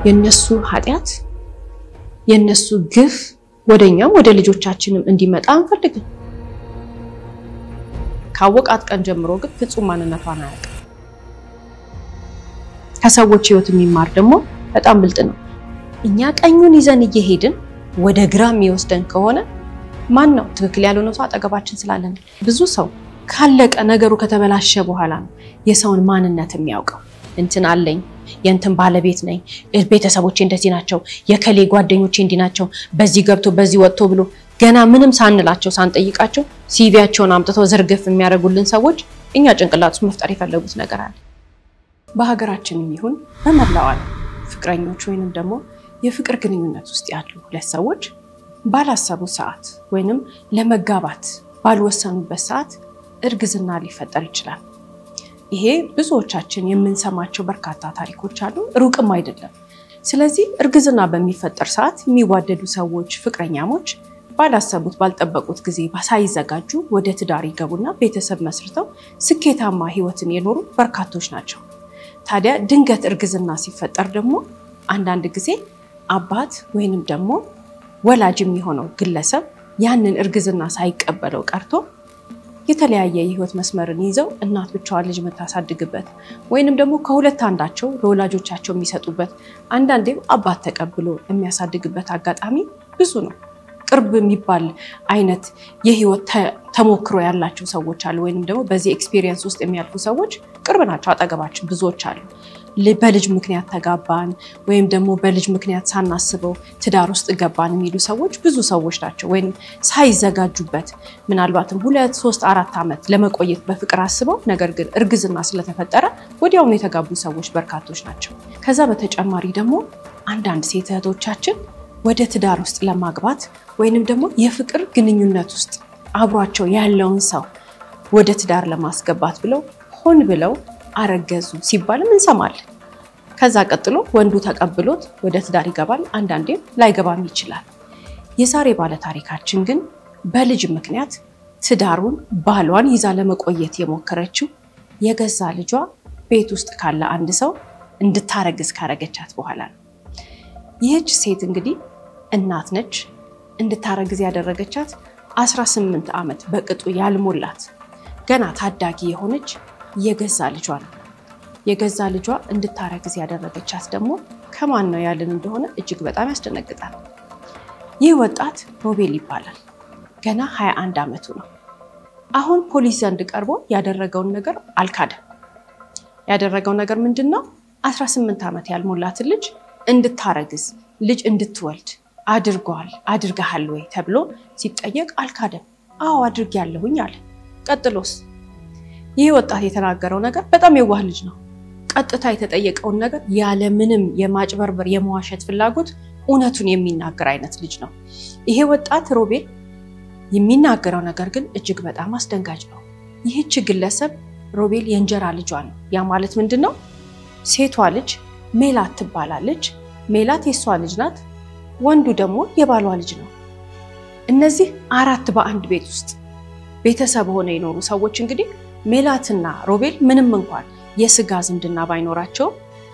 የነሱ ኃጢያት የነሱ ግፍ ወደኛም ወደ ልጆቻችንም እንዲመጣ አንፈልግም ካወቃት ቀን ጀምሮ ግን ፍጹም ማንነቷን አያውቅም ከሰዎች ህይወት የሚማር ደግሞ በጣም ብልጥ ነው እኛ ቀኙን ይዘን እየሄድን ወደ ግራም ይወስደን ከሆነ ማን ነው ትክክል ያልሆነው ሰው አጠገባችን ስላለን ብዙ ሰው ካለቀ ነገሩ ከተበላሸ በኋላ ነው የሰውን ማንነት የሚያውቀው እንትን አለኝ የንትን ባለቤት ነኝ ቤተሰቦቼ እንደዚህ ናቸው የከሌ ጓደኞቼ እንዲ ናቸው በዚህ ገብቶ በዚህ ወጥቶ ብሎ ገና ምንም ሳንላቸው ሳንጠይቃቸው ሲቪያቸውን አምጥተው ዝርግፍ የሚያደርጉልን ሰዎች እኛ ጭንቅላቱ መፍጠር የፈለጉት ነገር አለ በሀገራችንም ይሁን በመላው ዓለም ፍቅረኞች ወይንም ደግሞ የፍቅር ግንኙነት ውስጥ ያሉ ሁለት ሰዎች ባላሰቡ ሰዓት ወይንም ለመጋባት ባልወሰኑበት ሰዓት እርግዝና ሊፈጠር ይችላል ይሄ ብዙዎቻችን የምንሰማቸው በርካታ ታሪኮች አሉ ሩቅም አይደለም ስለዚህ እርግዝና በሚፈጠር ሰዓት የሚዋደዱ ሰዎች ፍቅረኛሞች ባላሰቡት ባልጠበቁት ጊዜ ሳይዘጋጁ ወደ ትዳር ይገቡና ቤተሰብ መስርተው ስኬታማ ህይወትን የኖሩ በርካቶች ናቸው ታዲያ ድንገት እርግዝና ሲፈጠር ደግሞ አንዳንድ ጊዜ አባት ወይንም ደግሞ ወላጅ የሚሆነው ግለሰብ ያንን እርግዝና ሳይቀበለው ቀርቶ የተለያየ የህይወት መስመርን ይዘው እናት ብቻዋን ልጅ መታሳድግበት ወይንም ደግሞ ከሁለት አንዳቸው ለወላጆቻቸው የሚሰጡበት አንዳንዴ አባት ተቀብሎ የሚያሳድግበት አጋጣሚ ብዙ ነው ቅርብ የሚባል አይነት የህይወት ተሞክሮ ያላቸው ሰዎች አሉ ወይንም ደግሞ በዚህ ኤክስፒሪየንስ ውስጥ የሚያልፉ ሰዎች ቅርብ ናቸው አጠገባችን ብዙዎች አሉ በልጅ ምክንያት ተጋባን ወይም ደግሞ በልጅ ምክንያት ሳናስበው ትዳር ውስጥ ገባን የሚሉ ሰዎች ብዙ ሰዎች ናቸው ወይንም ሳይዘጋጁበት ምናልባትም 2 3 4 አመት ለመቆየት በፍቅር አስበው ነገር ግን እርግዝና ስለተፈጠረ ወዲያውኑ የተጋቡ ሰዎች በርካቶች ናቸው ከዛ በተጨማሪ ደግሞ አንዳንድ ሴት እህቶቻችን ወደ ትዳር ውስጥ ለማግባት ወይንም ደግሞ የፍቅር ግንኙነት ውስጥ አብሯቸው ያለውን ሰው ወደ ትዳር ለማስገባት ብለው ሆን ብለው አረገዙ ሲባልም እንሰማለን ከዛ ቀጥሎ ወንዱ ተቀብሎት ወደ ትዳር ይገባል አንዳንዴ ላይገባም ይችላል የዛሬ ባለ ታሪካችን ግን በልጅ ምክንያት ትዳሩን ባሏን ይዛ ለመቆየት የሞከረችው የገዛ ልጇ ቤት ውስጥ ካለ አንድ ሰው እንድታረግዝ ካረገቻት በኋላ ነው ይህች ሴት እንግዲህ እናት ነች እንድታረግዝ ያደረገቻት 18 አመት በቅጡ ያልሞላት ገና ታዳጊ የሆነች የገዛ ልጇ ነው የገዛ ልጇ እንድታረግዝ ያደረገቻት ደግሞ ከማን ነው ያለን እንደሆነ እጅግ በጣም ያስደነግጣል ይህ ወጣት ሮቤል ይባላል ገና 21 አመቱ ነው አሁን ፖሊስ ዘንድ ቀርቦ ያደረገውን ነገር አልካደም ያደረገው ነገር ምንድነው 18 አመት ያልሞላት ልጅ እንድታረግዝ ልጅ እንድትወልድ አድርገሃል ወይ ተብሎ ሲጠየቅ አልካደም አዎ አድርጌያለሁኝ አለ ቀጥሎስ ይህ ወጣት የተናገረው ነገር በጣም የዋህ ልጅ ነው ቀጥታ የተጠየቀው ነገር ያለ ምንም የማጭበርበር የመዋሸት ፍላጎት እውነቱን የሚናገር አይነት ልጅ ነው ይሄ ወጣት ሮቤል የሚናገረው ነገር ግን እጅግ በጣም አስደንጋጭ ነው ይህች ግለሰብ ሮቤል የእንጀራ ልጇ ነው ያ ማለት ምንድነው ሴቷ ልጅ ሜላት ትባላለች ሜላት የሷ ልጅ ናት ወንዱ ደግሞ የባሏ ልጅ ነው እነዚህ አራት በአንድ ቤት ውስጥ ቤተሰብ ሆነ ይኖሩ ሰዎች እንግዲህ ሜላትና ሮቤል ምንም እንኳን የስጋ ዝምድና ባይኖራቸው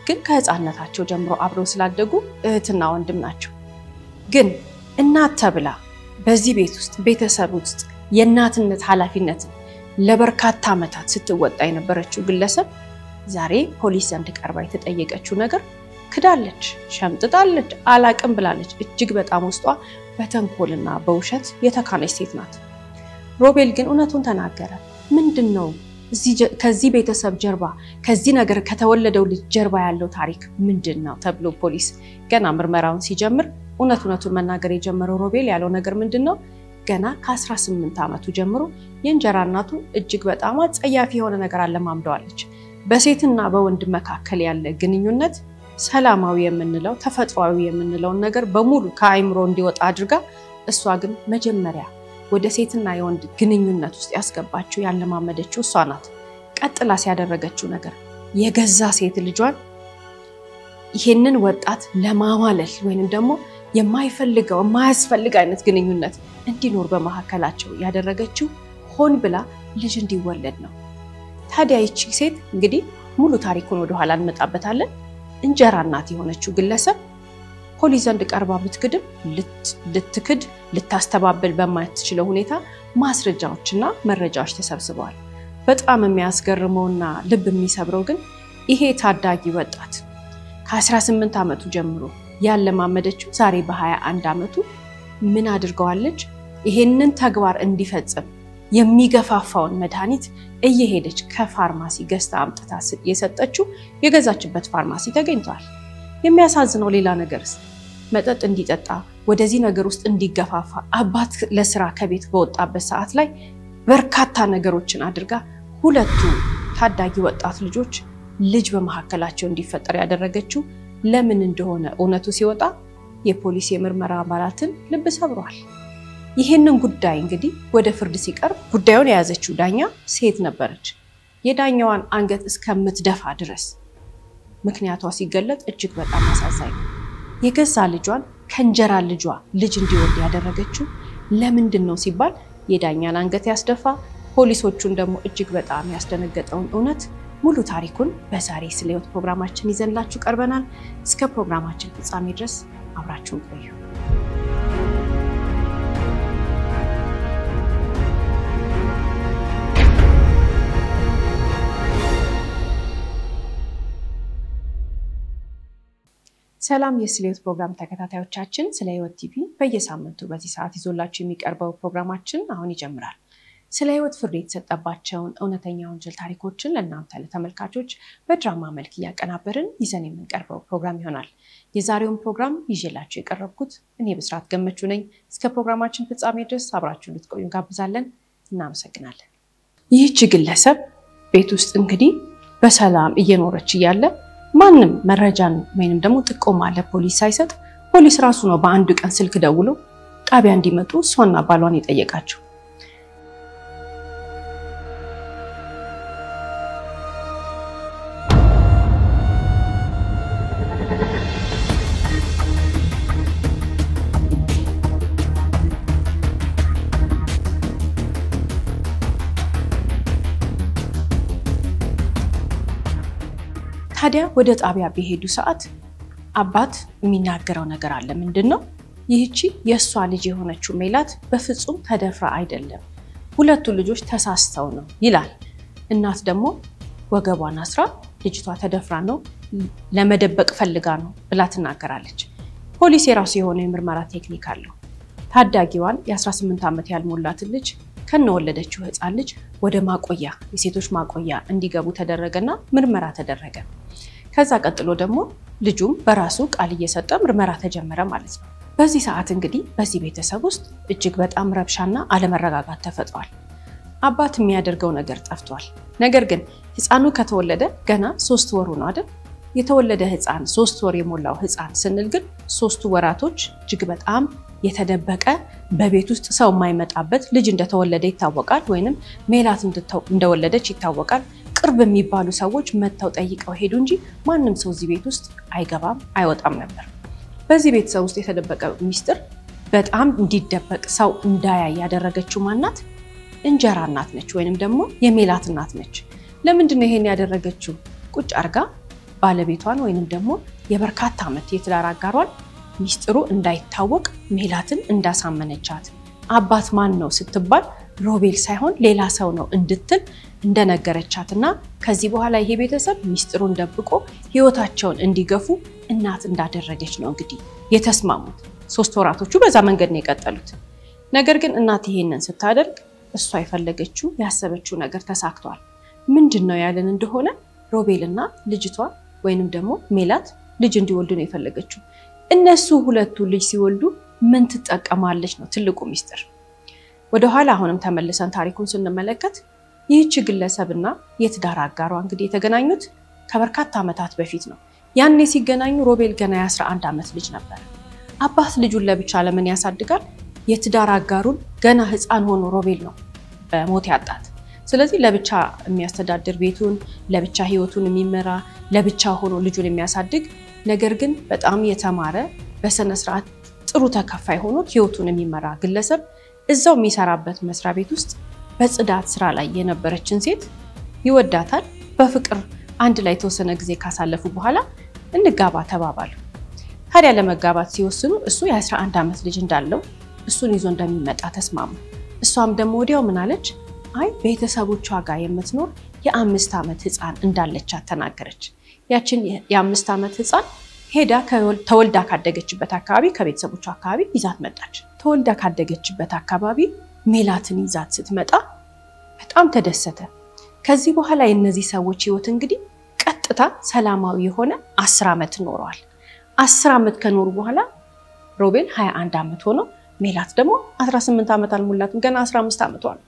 ግን ከህፃንነታቸው ጀምሮ አብረው ስላደጉ እህትና ወንድም ናቸው ግን እናት ተብላ በዚህ ቤት ውስጥ ቤተሰብ ውስጥ የእናትነት ኃላፊነት ለበርካታ አመታት ስትወጣ የነበረችው ግለሰብ ዛሬ ፖሊስ ዘንድ ቀርባ የተጠየቀችው ነገር ክዳለች ሸምጥጣለች አላቅም ብላለች እጅግ በጣም ውስጧ በተንኮልና በውሸት የተካነች ሴት ናት ሮቤል ግን እውነቱን ተናገረ ምንድነው ከዚህ ቤተሰብ ጀርባ ከዚህ ነገር ከተወለደው ልጅ ጀርባ ያለው ታሪክ ምንድነው ተብሎ ፖሊስ ገና ምርመራውን ሲጀምር እውነቱን መናገር የጀመረው ሮቤል ያለው ነገር ምንድነው ገና ከ18 አመቱ ጀምሮ የእንጀራ እናቱ እጅግ በጣም አጸያፊ የሆነ ነገር አለማምደዋለች በሴትና በወንድ መካከል ያለ ግንኙነት ሰላማዊ የምንለው ተፈጥሯዊ የምንለው ነገር በሙሉ ከአይምሮ እንዲወጣ አድርጋ እሷ ግን መጀመሪያ ወደ ሴትና የወንድ ግንኙነት ውስጥ ያስገባችው ያለማመደችው እሷ ናት ቀጥላ ሲያደረገችው ነገር የገዛ ሴት ልጇን ይሄንን ወጣት ለማማለል ወይንም ደግሞ የማይፈልገው የማያስፈልግ አይነት ግንኙነት እንዲኖር በመሐከላቸው ያደረገችው ሆን ብላ ልጅ እንዲወለድ ነው ታዲያ ይቺ ሴት እንግዲህ ሙሉ ታሪኩን ወደ ኋላ እንመጣበታለን እንጀራ እናት የሆነችው ግለሰብ ፖሊስ ዘንድ ቀርባ ብትክድም ልትክድ ልታስተባብል በማትችለው ሁኔታ ማስረጃዎችና መረጃዎች ተሰብስበዋል። በጣም የሚያስገርመውና ልብ የሚሰብረው ግን ይሄ ታዳጊ ወጣት ከ18 ዓመቱ ጀምሮ ያለማመደችው ዛሬ በ21 ዓመቱ ምን አድርገዋለች? ይሄንን ተግባር እንዲፈጽም የሚገፋፋውን መድኃኒት እየሄደች ከፋርማሲ ገዝታ አምጥታ የሰጠችው የገዛችበት ፋርማሲ ተገኝቷል። የሚያሳዝነው ሌላ ነገርስ መጠጥ እንዲጠጣ ወደዚህ ነገር ውስጥ እንዲገፋፋ አባት ለስራ ከቤት በወጣበት ሰዓት ላይ በርካታ ነገሮችን አድርጋ ሁለቱ ታዳጊ ወጣት ልጆች ልጅ በመሐከላቸው እንዲፈጠር ያደረገችው ለምን እንደሆነ እውነቱ ሲወጣ የፖሊስ የምርመራ አባላትን ልብ ሰብሯል። ይሄንን ጉዳይ እንግዲህ ወደ ፍርድ ሲቀርብ ጉዳዩን የያዘችው ዳኛ ሴት ነበረች። የዳኛዋን አንገት እስከምትደፋ ድረስ ምክንያቷ ሲገለጥ እጅግ በጣም አሳዛኝ ነው። የገዛ ልጇን ከእንጀራ ልጇ ልጅ እንዲወልድ ያደረገችው ለምንድን ነው ሲባል የዳኛን አንገት ያስደፋ ፖሊሶቹን ደግሞ እጅግ በጣም ያስደነገጠውን እውነት ሙሉ ታሪኩን በዛሬ ስለ ሕይወት ፕሮግራማችን ይዘንላችሁ ቀርበናል። እስከ ፕሮግራማችን ፍጻሜ ድረስ አብራችሁን ቆዩ። ሰላም የስለ ሕይወት ፕሮግራም ተከታታዮቻችን፣ ስለ ሕይወት ቲቪ በየሳምንቱ በዚህ ሰዓት ይዞላችሁ የሚቀርበው ፕሮግራማችን አሁን ይጀምራል። ስለ ሕይወት ፍርድ የተሰጠባቸውን እውነተኛ ወንጀል ታሪኮችን ለእናንተ ለተመልካቾች በድራማ መልክ እያቀናበርን ይዘን የምንቀርበው ፕሮግራም ይሆናል። የዛሬውን ፕሮግራም ይዤላችሁ የቀረብኩት እኔ ብስራት ገመቹ ነኝ። እስከ ፕሮግራማችን ፍጻሜ ድረስ አብራችሁን ልትቆዩ እንጋብዛለን። እናመሰግናለን። ይህች ግለሰብ ቤት ውስጥ እንግዲህ በሰላም እየኖረች እያለ ማንም መረጃን ወይንም ደግሞ ጥቆማ ለፖሊስ ሳይሰጥ ፖሊስ ራሱ ነው በአንድ ቀን ስልክ ደውሎ ጣቢያ እንዲመጡ እሷና ባሏን የጠየቃቸው። ታዲያ ወደ ጣቢያ በሄዱ ሰዓት አባት የሚናገረው ነገር አለ። ምንድነው? ይህቺ የሷ ልጅ የሆነችው ሜላት በፍጹም ተደፍራ አይደለም፣ ሁለቱ ልጆች ተሳስተው ነው ይላል። እናት ደግሞ ወገቧን አስራ ልጅቷ ተደፍራ ነው ለመደበቅ ፈልጋ ነው ብላ ትናገራለች። ፖሊስ የራሱ የሆነ የምርመራ ቴክኒክ አለው። ታዳጊዋን የ18 ዓመት ያልሞላት ልጅ ከነወለደችው ህፃን ልጅ ወደ ማቆያ የሴቶች ማቆያ እንዲገቡ ተደረገና ምርመራ ተደረገ። ከዛ ቀጥሎ ደግሞ ልጁም በራሱ ቃል እየሰጠ ምርመራ ተጀመረ ማለት ነው። በዚህ ሰዓት እንግዲህ በዚህ ቤተሰብ ውስጥ እጅግ በጣም ረብሻና አለመረጋጋት ተፈጥሯል። አባት የሚያደርገው ነገር ጠፍቷል። ነገር ግን ህፃኑ ከተወለደ ገና 3 ወሩ ነው አይደል? የተወለደ ህፃን 3 ወር የሞላው ህፃን ስንል ግን 3 ወራቶች እጅግ በጣም የተደበቀ በቤት ውስጥ ሰው የማይመጣበት ልጅ እንደተወለደ ይታወቃል፣ ወይንም ሜላት እንደወለደች ይታወቃል። ቅርብ የሚባሉ ሰዎች መተው ጠይቀው ሄዱ እንጂ ማንም ሰው እዚህ ቤት ውስጥ አይገባም አይወጣም ነበር። በዚህ ቤተሰብ ውስጥ የተደበቀ ሚስጥር በጣም እንዲደበቅ ሰው እንዳያይ ያደረገችው ማናት? እንጀራ እናት ነች፣ ወይንም ደግሞ የሜላት እናት ነች። ለምንድን ነው ይሄን ያደረገችው? ቁጭ አርጋ ባለቤቷን ወይንም ደግሞ የበርካታ ዓመት የትዳር አጋሯን ሚስጥሩ እንዳይታወቅ ሜላትን እንዳሳመነቻት፣ አባት ማን ነው ስትባል ሮቤል ሳይሆን ሌላ ሰው ነው እንድትል እንደነገረቻትና ከዚህ በኋላ ይሄ ቤተሰብ ሚስጥሩን ደብቆ ህይወታቸውን እንዲገፉ እናት እንዳደረገች ነው እንግዲህ የተስማሙት። 3 ወራቶቹ በዛ መንገድ ነው የቀጠሉት። ነገር ግን እናት ይሄንን ስታደርግ እሷ የፈለገችው ያሰበችው ነገር ተሳክቷል። ምንድነው ያለን እንደሆነ ሮቤልና ልጅቷ ወይንም ደግሞ ሜላት ልጅ እንዲወልዱ ነው የፈለገችው። እነሱ ሁለቱ ልጅ ሲወልዱ ምን ትጠቀማለች ነው ትልቁ ሚስጥር። ወደ ኋላ አሁንም ተመልሰን ታሪኩን ስንመለከት ይህች ግለሰብና የትዳር አጋሯ እንግዲህ የተገናኙት ከበርካታ ዓመታት በፊት ነው። ያኔ ሲገናኙ ሮቤል ገና የ11 ዓመት ልጅ ነበር። አባት ልጁን ለብቻ ለምን ያሳድጋል? የትዳር አጋሩን ገና ህፃን ሆኖ ሮቤል ነው በሞት ያጣት። ስለዚህ ለብቻ የሚያስተዳድር ቤቱን ለብቻ ህይወቱን የሚመራ ለብቻ ሆኖ ልጁን የሚያሳድግ ነገር ግን በጣም የተማረ በሰነ ስርዓት ጥሩ ተከፋይ ሆኖ ህይወቱን የሚመራ ግለሰብ እዛው የሚሰራበት መስሪያ ቤት ውስጥ በጽዳት ስራ ላይ የነበረችን ሴት ይወዳታል። በፍቅር አንድ ላይ ተወሰነ ጊዜ ካሳለፉ በኋላ እንጋባ ተባባሉ። ታዲያ ለመጋባት ሲወስኑ እሱ የ11 ዓመት ልጅ እንዳለው እሱን ይዞ እንደሚመጣ ተስማሙ። እሷም ደግሞ ወዲያው ምን አለች? አይ ቤተሰቦቿ ጋር የምትኖር የ5 ዓመት ህፃን እንዳለች ተናገረች። ያችን የ5 ዓመት ህፃን ሄዳ ተወልዳ ካደገችበት አካባቢ ከቤተሰቦቿ አካባቢ ይዛት መጣች። ተወልዳ ካደገችበት አካባቢ ሜላትን ይዛት ስትመጣ በጣም ተደሰተ። ከዚህ በኋላ የነዚህ ሰዎች ህይወት እንግዲህ ቀጥታ ሰላማዊ የሆነ 10 ዓመት ኖረዋል። 10 ዓመት ከኖሩ በኋላ ሮቤል 21 ዓመት ሆኖ ሜላት ደግሞ 18 ዓመት አልሞላትም፣ ገና 15 ዓመቷ ነው።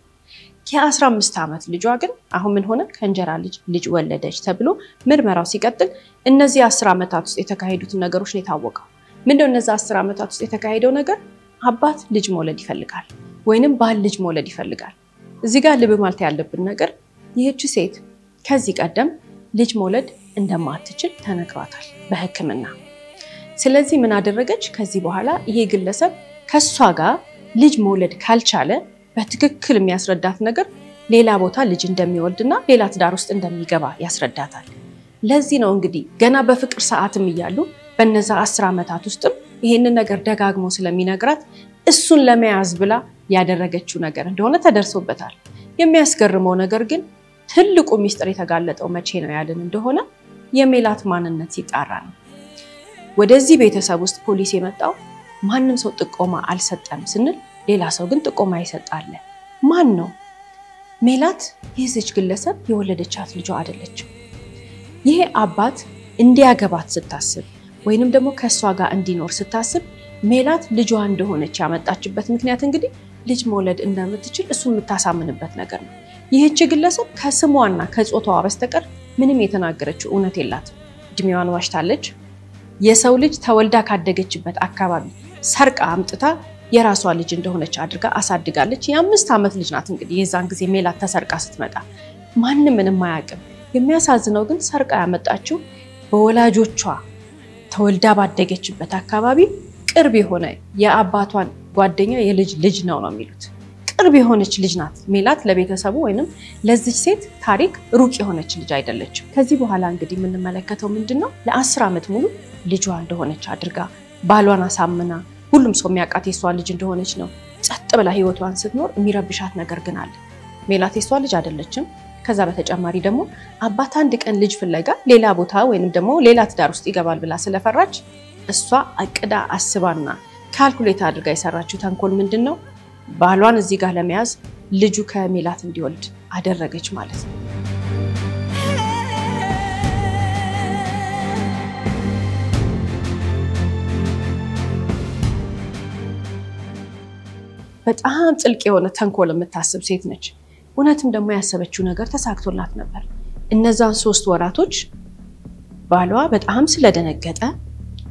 የ15 ዓመት ልጇ ግን አሁን ምን ሆነ? ከእንጀራ ልጅ ወለደች ተብሎ ምርመራው ሲቀጥል እነዚህ 10 ዓመታት ውስጥ የተካሄዱት ነገሮች ነው የታወቀው። ምንድነው እነዚህ 10 ዓመታት ውስጥ የተካሄደው ነገር? አባት ልጅ መውለድ ይፈልጋል ወይንም ባል ልጅ መውለድ ይፈልጋል። እዚህ ጋር ልብ ማለት ያለብን ነገር ይህች ሴት ከዚህ ቀደም ልጅ መውለድ እንደማትችል ተነግሯታል በሕክምና። ስለዚህ ምን አደረገች? ከዚህ በኋላ ይሄ ግለሰብ ከሷ ጋር ልጅ መውለድ ካልቻለ በትክክል የሚያስረዳት ነገር ሌላ ቦታ ልጅ እንደሚወልድና ሌላ ትዳር ውስጥ እንደሚገባ ያስረዳታል። ለዚህ ነው እንግዲህ ገና በፍቅር ሰዓትም እያሉ በነዛ 10 ዓመታት ውስጥም ይሄንን ነገር ደጋግሞ ስለሚነግራት እሱን ለመያዝ ብላ ያደረገችው ነገር እንደሆነ ተደርሶበታል። የሚያስገርመው ነገር ግን ትልቁ ሚስጥር የተጋለጠው መቼ ነው ያለን እንደሆነ የሜላት ማንነት ሲጣራ ነው። ወደዚህ ቤተሰብ ውስጥ ፖሊስ የመጣው ማንንም ሰው ጥቆማ አልሰጠም ስንል ሌላ ሰው ግን ጥቆማ ይሰጣል። ማን ነው? ሜላት የዚች ግለሰብ የወለደቻት ልጇ አይደለችም። ይሄ አባት እንዲያገባት ስታስብ ወይንም ደግሞ ከሷ ጋር እንዲኖር ስታስብ ሜላት ልጇ እንደሆነች ያመጣችበት ምክንያት እንግዲህ ልጅ መውለድ እንደምትችል እሱ የምታሳምንበት ነገር ነው። ይህች ግለሰብ ከስሟና ከጾታዋ በስተቀር ምንም የተናገረችው እውነት የላትም። እድሜዋን ዋሽታለች። የሰው ልጅ ተወልዳ ካደገችበት አካባቢ ሰርቃ አምጥታ የራሷ ልጅ እንደሆነች አድርጋ አሳድጋለች። የ5 ዓመት ልጅ ናት እንግዲህ የዛን ጊዜ ሜላት ተሰርቃ ስትመጣ ማንንም ምንም አያውቅም። የሚያሳዝነው ግን ሰርቃ ያመጣችው በወላጆቿ ተወልዳ ባደገችበት አካባቢ ቅርብ የሆነ የአባቷን ጓደኛ የልጅ ልጅ ነው የሚሉት። ቅርብ የሆነች ልጅ ናት ሜላት ለቤተሰቡ ወይንም ለዚህ ሴት ታሪክ ሩቅ የሆነች ልጅ አይደለችም። ከዚህ በኋላ እንግዲህ የምንመለከተው ምንድነው? ለ10 ዓመት ሙሉ ልጇ እንደሆነች አድርጋ ባሏን አሳምና ሁሉም ሰው የሚያውቃት የሷ ልጅ እንደሆነች ነው ጸጥ ብላ ህይወቷን ስትኖር። የሚረብሻት ነገር ግን አለ። ሜላት የሷ ልጅ አይደለችም። ከዛ በተጨማሪ ደግሞ አባት አንድ ቀን ልጅ ፍለጋ ሌላ ቦታ ወይንም ደግሞ ሌላ ትዳር ውስጥ ይገባል ብላ ስለፈራች እሷ አቅዳ አስባና ካልኩሌት አድርጋ የሰራችው ተንኮል ምንድነው? ባሏን እዚህ ጋር ለመያዝ ልጁ ከሜላት እንዲወልድ አደረገች ማለት ነው። በጣም ጥልቅ የሆነ ተንኮል የምታስብ ሴት ነች። እውነትም ደግሞ ያሰበችው ነገር ተሳክቶላት ነበር። እነዛን 3 ወራቶች ባሏ በጣም ስለደነገጠ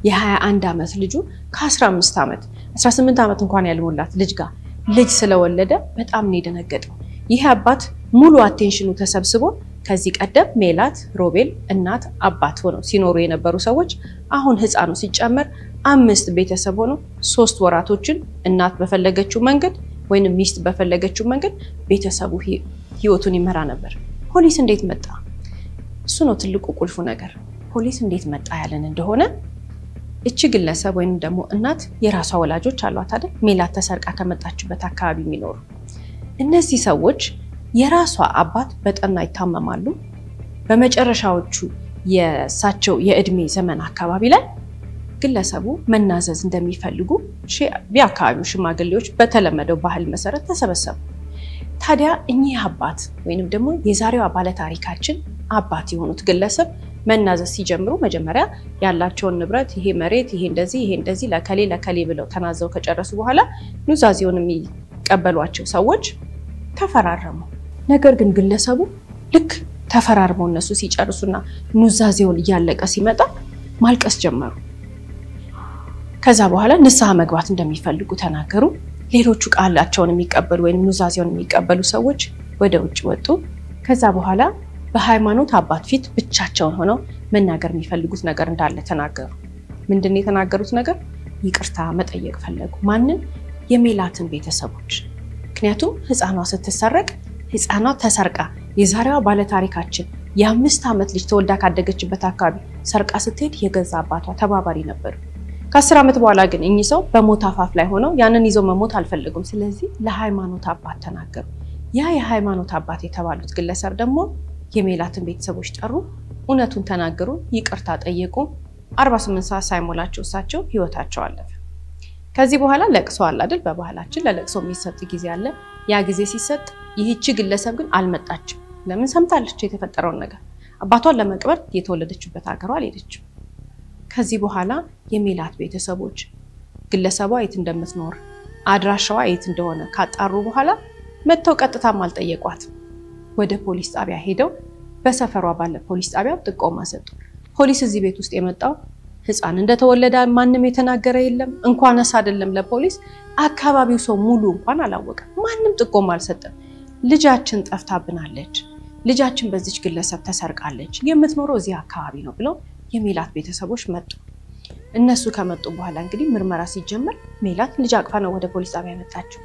የ21 ዓመት ልጁ ከ15 ዓመት 18 ዓመት እንኳን ያልሞላት ልጅ ጋር ልጅ ስለወለደ በጣም ነው የደነገጠው። ይሄ አባት ሙሉ አቴንሽኑ ተሰብስቦ ከዚህ ቀደም ሜላት፣ ሮቤል እናት አባት ሆነው ሲኖሩ የነበሩ ሰዎች አሁን ህፃኑ ሲጨመር 5 ቤተሰብ ሆነው 3 ወራቶችን እናት በፈለገችው መንገድ ወይንም ሚስት በፈለገችው መንገድ ቤተሰቡ ህይወቱን ይመራ ነበር። ፖሊስ እንዴት መጣ? እሱ ነው ትልቁ ቁልፉ ነገር። ፖሊስ እንዴት መጣ ያለን እንደሆነ እቺ ግለሰብ ወይንም ደግሞ እናት የራሷ ወላጆች አሏት አይደል? ሜላት ተሰርቃ ከመጣችበት አካባቢ የሚኖሩ እነዚህ ሰዎች የራሷ አባት በጠና ይታመማሉ። በመጨረሻዎቹ የሳቸው የእድሜ ዘመን አካባቢ ላይ ግለሰቡ መናዘዝ እንደሚፈልጉ የአካባቢው ሽማግሌዎች በተለመደው ባህል መሰረት ተሰበሰቡ። ታዲያ እኚህ አባት ወይንም ደግሞ የዛሬው ባለ ታሪካችን አባት የሆኑት ግለሰብ መናዘዝ ሲጀምሩ መጀመሪያ ያላቸውን ንብረት ይሄ መሬት ይሄ እንደዚህ ለከሌ ብለው ተናዘው ከጨረሱ በኋላ ኑዛዜውን የሚቀበሏቸው ሰዎች ተፈራረሙ። ነገር ግን ግለሰቡ ልክ ተፈራርመው እነሱ ሲጨርሱና ኑዛዜውን እያለቀ ሲመጣ ማልቀስ ጀመሩ። ከዛ በኋላ ንስሐ መግባት እንደሚፈልጉ ተናገሩ። ሌሎቹ ቃላቸውን የሚቀበሉ ወይንም ኑዛዜውን የሚቀበሉ ሰዎች ወደ ውጭ ወጡ። ከዛ በኋላ በሃይማኖት አባት ፊት ብቻቸውን ሆነው መናገር የሚፈልጉት ነገር እንዳለ ተናገሩ። ምንድነው የተናገሩት ነገር? ይቅርታ መጠየቅ ፈለጉ። ማንን? የሜላትን ቤተሰቦች። ምክንያቱም ህፃኗ ስትሰረቅ ህፃኗ ተሰርቃ የዛሬዋ ባለ ታሪካችን የ5 ዓመት ልጅ ተወልዳ ካደገችበት አካባቢ ሰርቃ ስትሄድ የገዛ አባቷ ተባባሪ ነበሩ። ከ10 ዓመት በኋላ ግን እኚህ ሰው በሞት አፋፍ ላይ ሆነው ያንን ይዘው መሞት አልፈልጉም። ስለዚህ ለሃይማኖት አባት ተናገሩ። ያ የሃይማኖት አባት የተባሉት ግለሰብ ደግሞ የሜላትን ቤተሰቦች ጠሩ፣ እውነቱን ተናገሩ፣ ይቅርታ ጠየቁ። 48 ሰዓት ሳይሞላቸው እሳቸው ህይወታቸው አለፈ። ከዚህ በኋላ ለቅሶ አለ አይደል? በባህላችን ለለቅሶ የሚሰጥ ጊዜ አለ። ያ ጊዜ ሲሰጥ ይህቺ ግለሰብ ግን አልመጣችም። ለምን? ሰምታለች የተፈጠረውን ነገር። አባቷን ለመቅበር የተወለደችበት ሀገሯ አልሄደችም። ከዚህ በኋላ የሜላት ቤተሰቦች ግለሰቧ የት እንደምትኖር አድራሻዋ የት እንደሆነ ካጣሩ በኋላ መተው ቀጥታም አልጠየቋት። ወደ ፖሊስ ጣቢያ ሄደው በሰፈሯ ባለ ፖሊስ ጣቢያ ጥቆማ ሰጡ። ፖሊስ እዚህ ቤት ውስጥ የመጣው ህፃን እንደተወለደ ማንም የተናገረ የለም። እንኳንስ አይደለም ለፖሊስ አካባቢው ሰው ሙሉ እንኳን አላወቀም። ማንም ጥቆማ አልሰጠም። ልጃችን ጠፍታብናለች፣ ልጃችን በዚች ግለሰብ ተሰርቃለች፣ የምትኖረው እዚህ አካባቢ ነው ብለው የሜላት ቤተሰቦች መጡ። እነሱ ከመጡ በኋላ እንግዲህ ምርመራ ሲጀመር ሜላት ልጅ አቅፋ ነው ወደ ፖሊስ ጣቢያ መጣችው።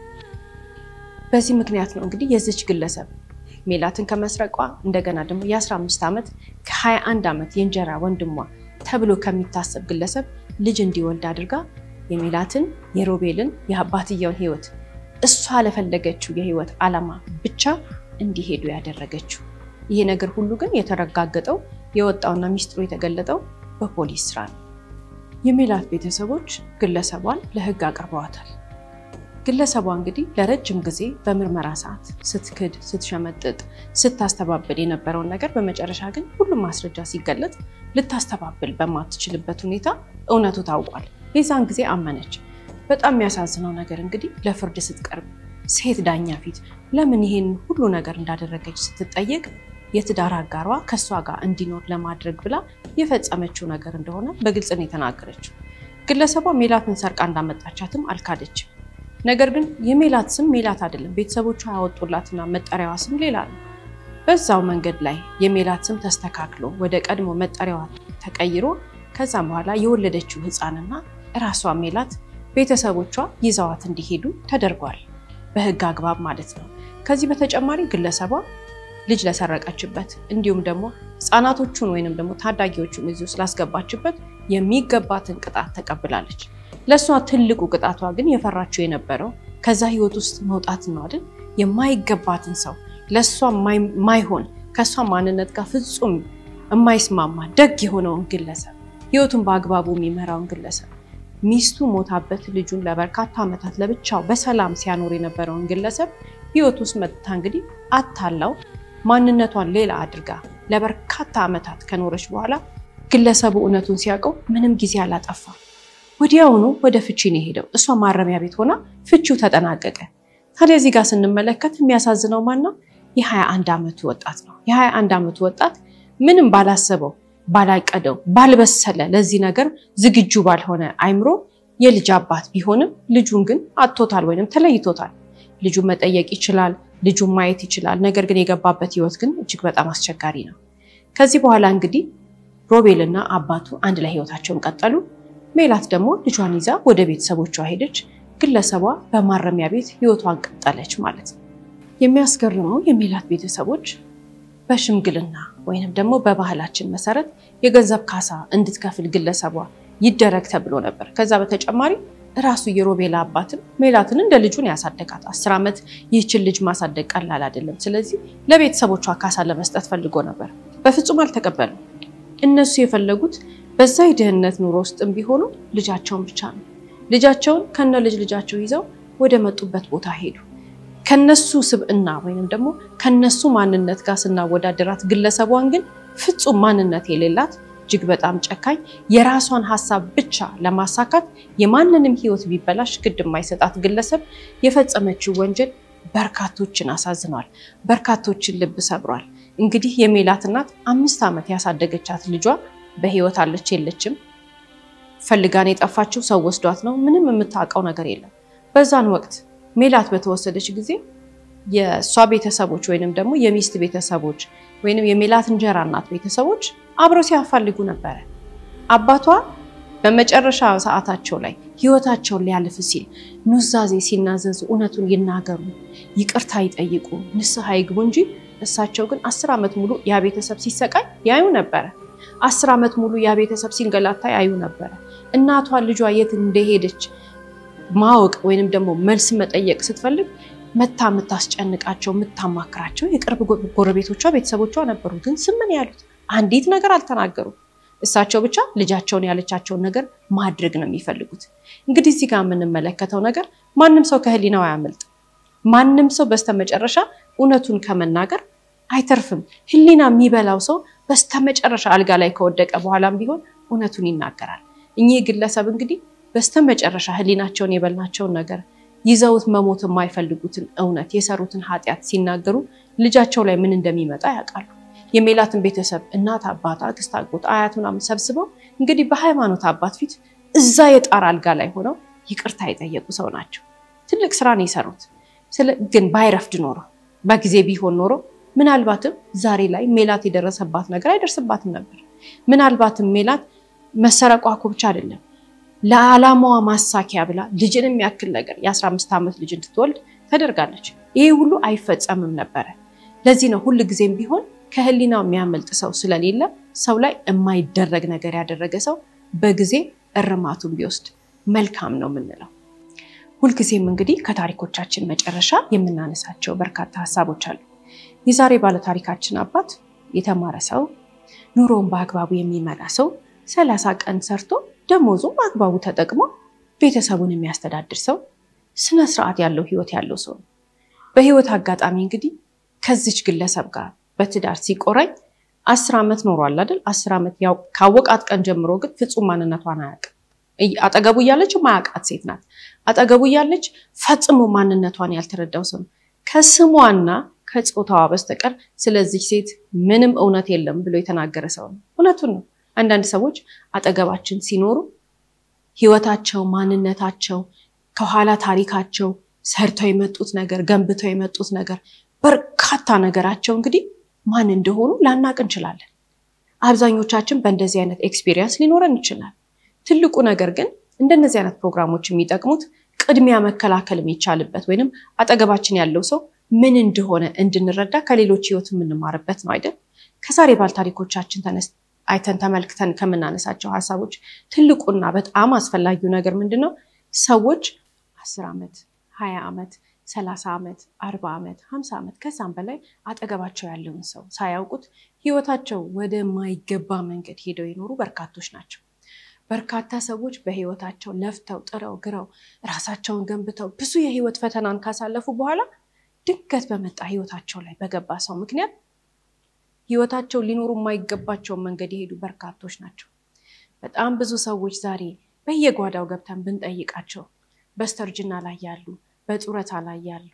በዚህ ምክንያት ነው እንግዲህ የዚች ግለሰብ ሜላትን ከመስረቋ እንደገና ደግሞ የ15 ዓመት ከ21 ዓመት የእንጀራ ወንድሟ ተብሎ ከሚታሰብ ግለሰብ ልጅ እንዲወልድ አድርጋ የሜላትን የሮቤልን የአባትየውን ህይወት እሷ ለፈለገችው የህይወት ዓላማ ብቻ እንዲሄዱ ያደረገችው። ይሄ ነገር ሁሉ ግን የተረጋገጠው የወጣውና ሚስጥሩ የተገለጠው በፖሊስ ስራ ነው። የሜላት ቤተሰቦች ግለሰቧን ለህግ አቅርበዋታል። ግለሰቧ እንግዲህ ለረጅም ጊዜ በምርመራ ሰዓት ስትክድ፣ ስትሸመጥጥ፣ ስታስተባብል የነበረውን ነገር በመጨረሻ ግን ሁሉም ማስረጃ ሲገለጥ ልታስተባብል በማትችልበት ሁኔታ እውነቱ ታውቋል። የዛን ጊዜ አመነች። በጣም የሚያሳዝነው ነገር እንግዲህ ለፍርድ ስትቀርብ ሴት ዳኛ ፊት ለምን ይሄን ሁሉ ነገር እንዳደረገች ስትጠየቅ የትዳር አጋሯ ከሷ ጋር እንዲኖር ለማድረግ ብላ የፈጸመችው ነገር እንደሆነ በግልጽ ነው የተናገረችው። ግለሰቧ ሜላትን ሰርቃ እንዳመጣቻትም አልካደችም። ነገር ግን የሜላት ስም ሜላት አይደለም፣ ቤተሰቦቿ ያወጡላትና መጠሪያዋ ስም ሌላ ነው። በዛው መንገድ ላይ የሜላት ስም ተስተካክሎ ወደ ቀድሞ መጠሪያዋ ተቀይሮ ከዛም በኋላ የወለደችው ህፃንና ራሷ ሜላት ቤተሰቦቿ ይዘዋት እንዲሄዱ ተደርጓል፣ በህግ አግባብ ማለት ነው። ከዚህ በተጨማሪ ግለሰቧ ልጅ ለሰረቀችበት እንዲሁም ደግሞ ህፃናቶቹን ወይንም ደግሞ ታዳጊዎቹን እዚሁ ስላስገባችበት የሚገባትን ቅጣት ተቀብላለች። ለሷ ትልቁ ቅጣቷ ግን የፈራችው የነበረው ከዛ ህይወት ውስጥ መውጣት ነው አይደል? የማይገባትን ሰው ለሷ ማይሆን ከሷ ማንነት ጋር ፍጹም የማይስማማ ደግ የሆነውን ግለሰብ ህይወቱን በአግባቡ የሚመራውን ግለሰብ ሚስቱ ሞታበት ልጁን ለበርካታ ዓመታት ለብቻው በሰላም ሲያኖር የነበረውን ግለሰብ ህይወት ውስጥ መጥታ እንግዲህ አታላው ማንነቷን ሌላ አድርጋ ለበርካታ ዓመታት ከኖረች በኋላ ግለሰቡ እውነቱን ሲያውቀው ምንም ጊዜ አላጠፋ ወዲያውኑ ወደ ፍቺ ነው ሄደው። እሷ ማረሚያ ቤት ሆና ፍቺው ተጠናቀቀ። ታዲያ እዚህ ጋር ስንመለከት የሚያሳዝነው ማን ነው? የ21 ዓመቱ ወጣት ነው። የ21 ዓመቱ ወጣት ምንም ባላሰበው ባላቀደው ባልበሰለ ለዚህ ነገር ዝግጁ ባልሆነ አይምሮ የልጅ አባት ቢሆንም ልጁን ግን አጥቶታል ወይንም ተለይቶታል። ልጁን መጠየቅ ይችላል፣ ልጁን ማየት ይችላል። ነገር ግን የገባበት ህይወት ግን እጅግ በጣም አስቸጋሪ ነው። ከዚህ በኋላ እንግዲህ ሮቤልና አባቱ አንድ ላይ ህይወታቸውን ቀጠሉ። ሜላት ደግሞ ልጇን ይዛ ወደ ቤተሰቦቿ ሄደች። ግለሰቧ በማረሚያ ቤት ህይወቷን ቀጠለች ማለት ነው። የሚያስገርመው የሜላት ቤተሰቦች በሽምግልና ወይንም ደግሞ በባህላችን መሰረት የገንዘብ ካሳ እንድትከፍል ግለሰቧ ይደረግ ተብሎ ነበር። ከዛ በተጨማሪ ራሱ የሮቤል አባትም ሜላትን እንደ ልጁን ያሳደጋት 10 ዓመት ይህችን ልጅ ማሳደግ ቀላል አይደለም። ስለዚህ ለቤተሰቦቿ ካሳ ለመስጠት ፈልጎ ነበር። በፍጹም አልተቀበሉም። እነሱ የፈለጉት በዛ የድህነት ኑሮ ውስጥም ቢሆኑ ልጃቸውን ብቻ ነው። ልጃቸውን ከነ ልጃቸው ይዘው ወደ መጡበት ቦታ ሄዱ። ከነሱ ስብዕና ወይንም ደግሞ ከነሱ ማንነት ጋር ስናወዳደራት ግለሰቧን ግን ፍጹም ማንነት የሌላት እጅግ በጣም ጨካኝ የራሷን ሐሳብ ብቻ ለማሳካት የማንንም ህይወት ቢበላሽ ግድ የማይሰጣት ግለሰብ የፈጸመችው ወንጀል በርካቶችን አሳዝኗል፣ በርካቶችን ልብ ሰብሯል። እንግዲህ የሜላት እናት 5 ዓመት ያሳደገቻት ልጇ በህይወት አለች የለችም፣ ፈልጋን የጠፋችው ሰው ወስዷት ነው፣ ምንም የምታውቀው ነገር የለም። በዛን ወቅት ሜላት በተወሰደች ጊዜ የሷ ቤተሰቦች ወይንም ደግሞ የሚስት ቤተሰቦች ወይንም የሜላት እንጀራ እናት ቤተሰቦች አብረው ሲያፋልጉ ነበር። አባቷ በመጨረሻ ሰዓታቸው ላይ ህይወታቸውን ሊያልፍ ሲል ኑዛዜ ሲናዘዙ እውነቱን ይናገሩ፣ ይቅርታ ይጠይቁ፣ ንስሐ ይግቡ እንጂ እሳቸው ግን 10 ዓመት ሙሉ ያ ቤተሰብ ሲሰቃይ ያዩ ነበር 10 ዓመት ሙሉ ያ ቤተሰብ ሲንገላታ ያዩ ነበር እናቷ ልጇ የት እንደሄደች ማወቅ ወይንም ደግሞ መልስ መጠየቅ ስትፈልግ መታ መታስጨንቃቸው መታማክራቸው የቅርብ ጎረቤቶቿ ቤተሰቦቿ ነበሩ ግን ስምን ያሉት አንዲት ነገር አልተናገሩ እሳቸው ብቻ ልጃቸውን ያለቻቸው ነገር ማድረግ ነው የሚፈልጉት እንግዲህ እዚህ ጋር ምን መለከተው ነገር ማንንም ሰው ከህሊናው ያመልጥ ማንንም ሰው በስተመጨረሻ ኡነቱን ከመናገር አይተርፍም ህሊና የሚበላው ሰው በስተመጨረሻ አልጋ ላይ ከወደቀ በኋላም ቢሆን ኡነቱን ይናገራል እኚህ ግለሰብ እንግዲህ በስተመጨረሻ ህሊናቸውን የበልናቸው ነገር ይዘውት መሞት የማይፈልጉትን ኡነት የሰሩትን ኃጢያት ሲናገሩ ልጃቸው ላይ ምን እንደሚመጣ ያቃሉ የሜላትን ቤተሰብ እናት አባት አክስት አጎት አያቱን ሰብስበው እንግዲህ በሃይማኖት አባት ፊት እዛ የጣር አልጋ ላይ ሆነው ይቅርታ የጠየቁ ሰው ናቸው ትልቅ ስራ ነው የሰሩት ግን ባይረፍድ ኖሮ በጊዜ ቢሆን ኖሮ ምናልባትም ዛሬ ላይ ሜላት የደረሰባት ነገር አይደርስባትም ነበር ምናልባትም ሜላት መሰረቋ ብቻ አይደለም ለዓላማዋ ማሳኪያ ብላ ልጅንም ያክል ነገር የ15 ዓመት ልጅ እንድትወልድ ተደርጋለች ይሄ ሁሉ አይፈጸምም ነበር ለዚህ ነው ሁሉ ጊዜም ቢሆን ከህሊናው የሚያመልጥ ሰው ስለሌለ ሰው ላይ የማይደረግ ነገር ያደረገ ሰው በጊዜ እርማቱን ቢወስድ መልካም ነው ምንለው ሁሉ ጊዜም እንግዲህ ከታሪኮቻችን መጨረሻ የምናነሳቸው በርካታ ሐሳቦች አሉ የዛሬ ባለ ታሪካችን አባት የተማረ ሰው ኑሮን በአግባቡ የሚመራ ሰው 30 ቀን ሰርቶ ደሞዙን በአግባቡ ተጠቅሞ ቤተሰቡን የሚያስተዳድር ሰው ስነ ስርዓት ያለው ህይወት ያለው ሰው በህይወት አጋጣሚ እንግዲህ ከዚች ግለሰብ ጋር በትዳር ሲቆራኝ 10 ዓመት ኖሯል አይደል 10 ዓመት ያው ካወቃት ቀን ጀምሮ ግን ፍጹም ማንነቷን አያውቅ አጠገቡ ያለች ማያውቃት ሴት ናት አጠገቡ ያለች ፈጽሞ ማንነቷን ያልተረዳው ሰው ከስሟና ከጾታዋ በስተቀር ስለዚህ ሴት ምንም ኡነት የለም ብሎ የተናገረ ሰው ነው ኡነቱን ነው አንዳንድ ሰዎች አጠገባችን ሲኖሩ ህይወታቸው ማንነታቸው ከኋላ ታሪካቸው ሰርተው የመጡት ነገር ገንብተው የመጡት ነገር በርካታ ነገራቸው እንግዲህ ማን እንደሆኑ ላናቅ እንችላለን አብዛኞቻችን በእንደዚህ አይነት ኤክስፒሪየንስ ሊኖረን ይችላል ትልቁ ነገር ግን እንደነዚህ አይነት ፕሮግራሞች የሚጠቅሙት ቅድሚያ መከላከል የሚቻልበት ወይንም አጠገባችን ያለው ሰው ምን እንደሆነ እንድንረዳ ከሌሎች ህይወት የምንማርበት ነው አይደል ከዛሬ ባል ታሪኮቻችን አይተን ተመልክተን ከመናነሳቸው ሐሳቦች ትልቁና በጣም አስፈላጊው ነገር ምንድነው ሰዎች 10 ዓመት 20 ዓመት 30 ዓመት 40 ዓመት 50 ዓመት ከዛም በላይ አጠገባቸው ያለውን ሰው ሳያውቁት ህይወታቸው ወደ ማይገባ መንገድ ሄደው ይኖሩ በርካቶች ናቸው በርካታ ሰዎች በህይወታቸው ለፍተው ጥረው ግረው ራሳቸውን ገንብተው ብዙ የህይወት ፈተናን ካሳለፉ በኋላ ድንገት በመጣ ህይወታቸው ላይ በገባ ሰው ምክንያት ህይወታቸው ሊኖሩ ማይገባቸው መንገድ ይሄዱ በርካቶች ናቸው በጣም ብዙ ሰዎች ዛሬ በየጓዳው ገብተን ብንጠይቃቸው በስተርጅና ላይ ያሉ በጡረታ ላይ ያሉ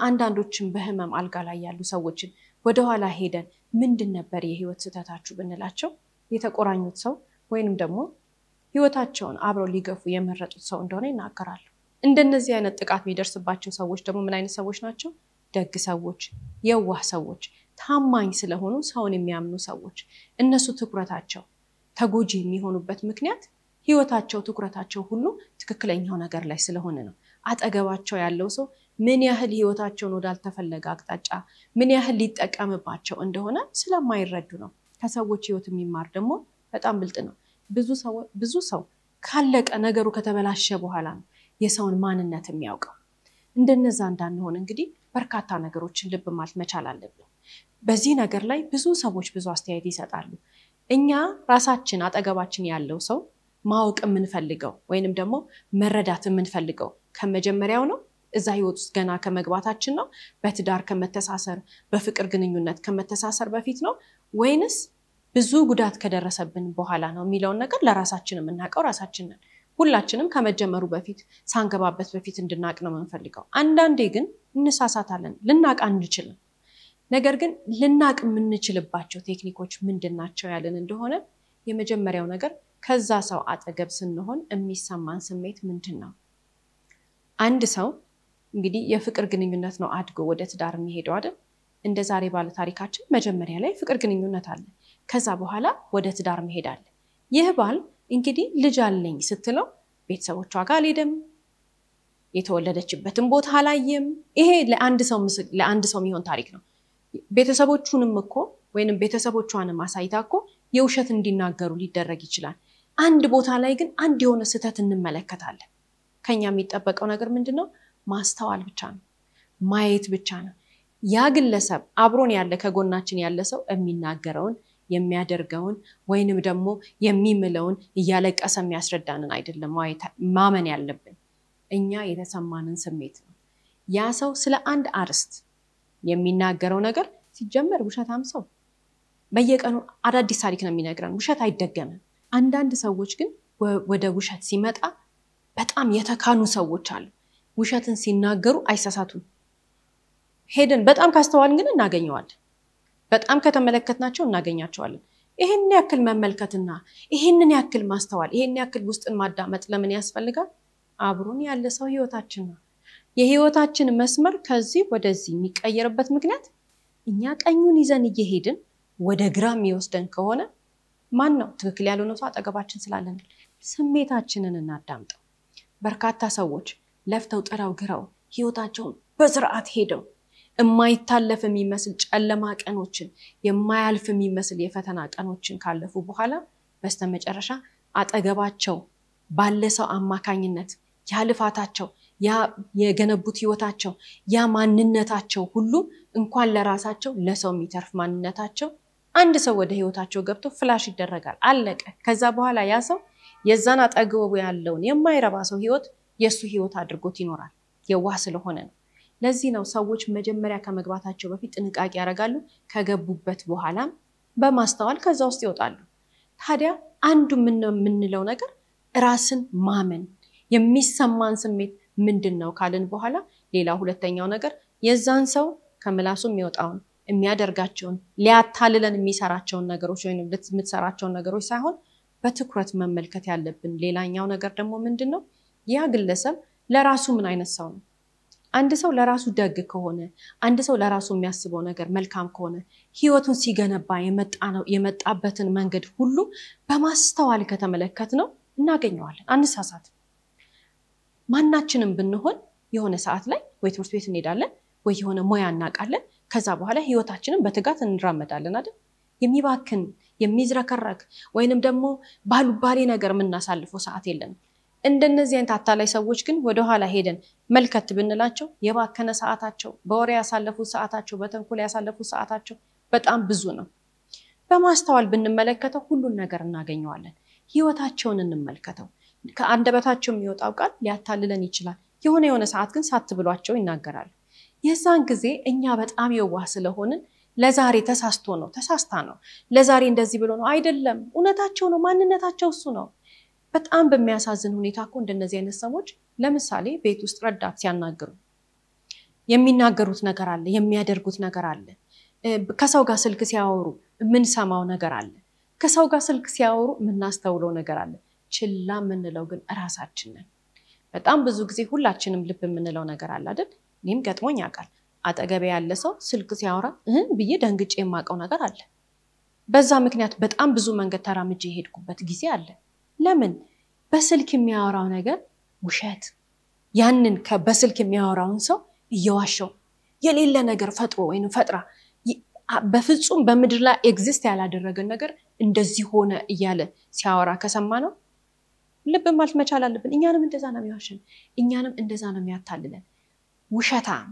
አንዳንዶችም በህመም አልጋ ላይ ያሉ ሰዎችን ወደ ኋላ ሄደን ምንድን ነበር የህይወት ስተታችሁ ብንላቸው የተቆራኙት ሰው ወይንም ደግሞ ህይወታቸውን አብረው ሊገፉ የመረጡት ሰው እንደሆነ ይናገራሉ እንደነዚህ አይነት ጥቃት የሚደርስባቸው ሰዎች ደግሞ ምን አይነት ሰዎች ናቸው ደግ ሰዎች የዋህ ሰዎች ታማኝ ስለሆኑ ሰውን የሚያምኑ ሰዎች እነሱ ትኩረታቸው ተጎጂ የሚሆኑበት ምክንያት ህይወታቸው ትኩረታቸው ሁሉ ትክክለኛው ነገር ላይ ስለሆነ ነው አጠገባቸው ያለው ሰው ምን ያህል ህይወታቸውን ወዳልተፈለገ አቅጣጫ ምን ያህል ሊጠቀምባቸው እንደሆነ ስለማይረዱ ነው ከሰዎች ህይወት የሚማር ደግሞ በጣም ብልጥ ነው ብዙ ሰው ካለቀ ነገሩ ከተበላሸ በኋላ ነው የሰውን ማንነት የሚያውቀው እንደነዛ እንዳንሆን እንግዲህ በርካታ ነገሮችን ልብ ማለት መቻል አለብን በዚህ ነገር ላይ ብዙ ሰዎች ብዙ አስተያየት ይሰጣሉ እኛ ራሳችን አጠገባችን ያለው ሰው ማወቅ የምንፈልገው ወይንም ደግሞ መረዳት የምንፈልገው ከመጀመሪያው ነው እዛ ህይወት ውስጥ ገና ከመግባታችን ነው በትዳር ከመተሳሰር በፍቅር ግንኙነት ከመተሳሰር በፊት ነው ወይንስ ብዙ ጉዳት ከደረሰብን በኋላ ነው የሚለው ነገር ለራሳችን የምናቀው ራሳችን ነን ሁላችንም ከመጀመሩ በፊት ሳንገባበት በፊት እንድናቅ ነው የምንፈልገው አንዳንዴ ግን እንሳሳታለን ልናቅ አንችልም ነገር ግን ልናቅ የምንችልባቸው ቴክኒኮች ምንድናቸው ያለን እንደሆነ የመጀመሪያው ነገር ከዛ ሰው አጠገብ ስንሆን የሚሰማን ስሜት ምንድነው አንድ ሰው እንግዲህ የፍቅር ግንኙነት ነው አድጎ ወደ ትዳር የሚሄደው አይደል እንደ ዛሬ ባለ ታሪካችን መጀመሪያ ላይ ፍቅር ግንኙነት አለ ከዛ በኋላ ወደ ትዳር መሄድ አለ ይህ ባል እንግዲህ ልጅ አለኝ ስትለው ቤተሰቦቿ ጋር አልሄደም የተወለደችበትን ቦታ አላየም ይሄ ለአንድ ሰው የሚሆን ታሪክ ነው ቤተሰቦቹንም እኮ ወይንም ቤተሰቦቿንም አሳይታ እኮ የውሸት እንዲናገሩ ሊደረግ ይችላል። አንድ ቦታ ላይ ግን አንድ የሆነ ስህተት እንመለከታለን። ከኛ የሚጠበቀው ነገር ምንድነው? ማስተዋል ብቻ ነው፣ ማየት ብቻ ነው። ያ ግለሰብ አብሮን ያለ ከጎናችን ያለ ሰው የሚናገረውን የሚያደርገውን ወይንም ደግሞ የሚምለውን እያለቀሰ የሚያስረዳንን አይደለም ማመን ያለብን። እኛ የተሰማንን ስሜት ነው። ያ ሰው ስለ አንድ አርስት የሚናገረው ነገር ሲጀመር ውሸታም ሰው በየቀኑ አዳዲስ ታሪክ ነው የሚነግረን፣ ውሸት አይደገምም። አንዳንድ ሰዎች ግን ወደ ውሸት ሲመጣ በጣም የተካኑ ሰዎች አሉ። ውሸትን ሲናገሩ አይሳሳቱም። ሄደን በጣም ካስተዋልን ግን እናገኘዋለን። በጣም ከተመለከትናቸው እናገኛቸዋለን። ይሄን ያክል መመልከትና ይሄንን ያክል ማስተዋል፣ ይሄን ያክል ውስጥን ማዳመጥ ለምን ያስፈልጋል? አብሮን ያለ ሰው ህይወታችን ነው። የህይወታችን መስመር ከዚህ ወደዚህ የሚቀየርበት ምክንያት እኛ ቀኙን ይዘን እየሄድን ወደ ግራ የሚወስደን ከሆነ ማን ነው ትክክል ያልሆነው ሰው አጠገባችን ስላለ ነው። ስሜታችንን እናዳምጠው። በርካታ ሰዎች ለፍተው ጥረው ግረው ህይወታቸውን በስርዓት ሄደው የማይታለፍ የሚመስል ጨለማ ቀኖችን የማያልፍ የሚመስል የፈተና ቀኖችን ካለፉ በኋላ በስተመጨረሻ አጠገባቸው ባለ ሰው አማካኝነት ያልፋታቸው ያ የገነቡት ህይወታቸው ያ ማንነታቸው ሁሉ እንኳን ለራሳቸው ለሰው የሚተርፍ ማንነታቸው አንድ ሰው ወደ ህይወታቸው ገብቶ ፍላሽ ይደረጋል፣ አለቀ። ከዛ በኋላ ያ ሰው የዛን አጠገቡ ያለውን የማይረባ ሰው ህይወት የሱ ህይወት አድርጎት ይኖራል። የዋህ ስለሆነ ነው። ለዚህ ነው ሰዎች መጀመሪያ ከመግባታቸው በፊት ጥንቃቄ ያደርጋሉ፣ ከገቡበት በኋላም በማስተዋል ከዛ ውስጥ ይወጣሉ። ታዲያ አንዱ የምንለው ነገር ራስን ማመን፣ የሚሰማን ስሜት ምንድነው ካልን በኋላ ሌላ ሁለተኛው ነገር የዛን ሰው ከምላሱ የሚወጣውን የሚያደርጋቸውን ሊያታልለን የሚሰራቸውን ነገሮች ወይንም የምትሰራቸውን ነገሮች ሳይሆን በትኩረት መመልከት ያለብን ሌላኛው ነገር ደግሞ ምንድነው? ያ ግለሰብ ለራሱ ምን አይነት ሰው ነው? አንድ ሰው ለራሱ ደግ ከሆነ፣ አንድ ሰው ለራሱ የሚያስበው ነገር መልካም ከሆነ ህይወቱን ሲገነባ የመጣበትን መንገድ ሁሉ በማስተዋል ከተመለከትነው እናገኘዋለን። አንሳሳት። ማናችንም ብንሆን የሆነ ሰዓት ላይ ወይ ትምህርት ቤት እንሄዳለን ወይ የሆነ ሙያ እናውቃለን። ከዛ በኋላ ህይወታችንን በትጋት እንራመዳለን አይደል? የሚባክን የሚዝረከረክ ወይንም ደግሞ ባሉባሌ ነገር የምናሳልፈው ሰዓት የለንም። እንደነዚህ አይነት አታላይ ሰዎች ግን ወደ ኋላ ሄደን መልከት ብንላቸው የባከነ ሰዓታቸው፣ በወሬ ያሳለፉት ሰዓታቸው፣ በተንኮል ያሳለፉት ሰዓታቸው በጣም ብዙ ነው። በማስተዋል ብንመለከተው ሁሉን ነገር እናገኘዋለን። ህይወታቸውን እንመልከተው። ከአንደበታቸው የሚወጣው ቃል ሊያታልለን ይችላል። የሆነ ሰዓት ግን ሳትብሏቸው ይናገራሉ። የዛን ጊዜ እኛ በጣም የዋህ ስለሆንን ለዛሬ ተሳስታ ነው ለዛሬ እንደዚህ ብሎ ነው አይደለም፣ እውነታቸው ነው፣ ማንነታቸው እሱ ነው። በጣም በሚያሳዝን ሁኔታ እኮ እንደነዚህ አይነት ሰዎች ለምሳሌ ቤት ውስጥ ረዳት ሲያናግሩ የሚናገሩት ነገር አለ፣ የሚያደርጉት ነገር አለ። ከሰው ጋር ስልክ ሲያወሩ የምንሰማው ነገር አለ። ከሰው ጋር ስልክ ሲያወሩ የምናስተውለው ነገር አለ። ችላ የምንለው ግን ራሳችን ነን። በጣም ብዙ ጊዜ ሁላችንም ልብ የምንለው ነገር አለ አይደል? እኔም ገጥሞኝ ያውቃል። አጠገቤ ያለ ሰው ስልክ ሲያወራ ብዬ ደንግጬ የማውቀው ነገር አለ። በዛ ምክንያት በጣም ብዙ መንገድ ተራምጄ የሄድኩበት ጊዜ አለ። ለምን? በስልክ የሚያወራው ነገር ውሸት፣ ያንን በስልክ የሚያወራውን ሰው እየዋሸው የሌለ ነገር ፈጥሮ ወይንም ፈጥራ በፍጹም በምድር ላይ ኤግዚስት ያላደረገ ነገር እንደዚህ ሆነ እያለ ሲያወራ ከሰማ ነው ልብ ማለት መቻል አለብን። እኛንም እንደዛ ነው የሚዋሸን፣ እኛንም እንደዛ ነው የሚያታልለን። ውሸታም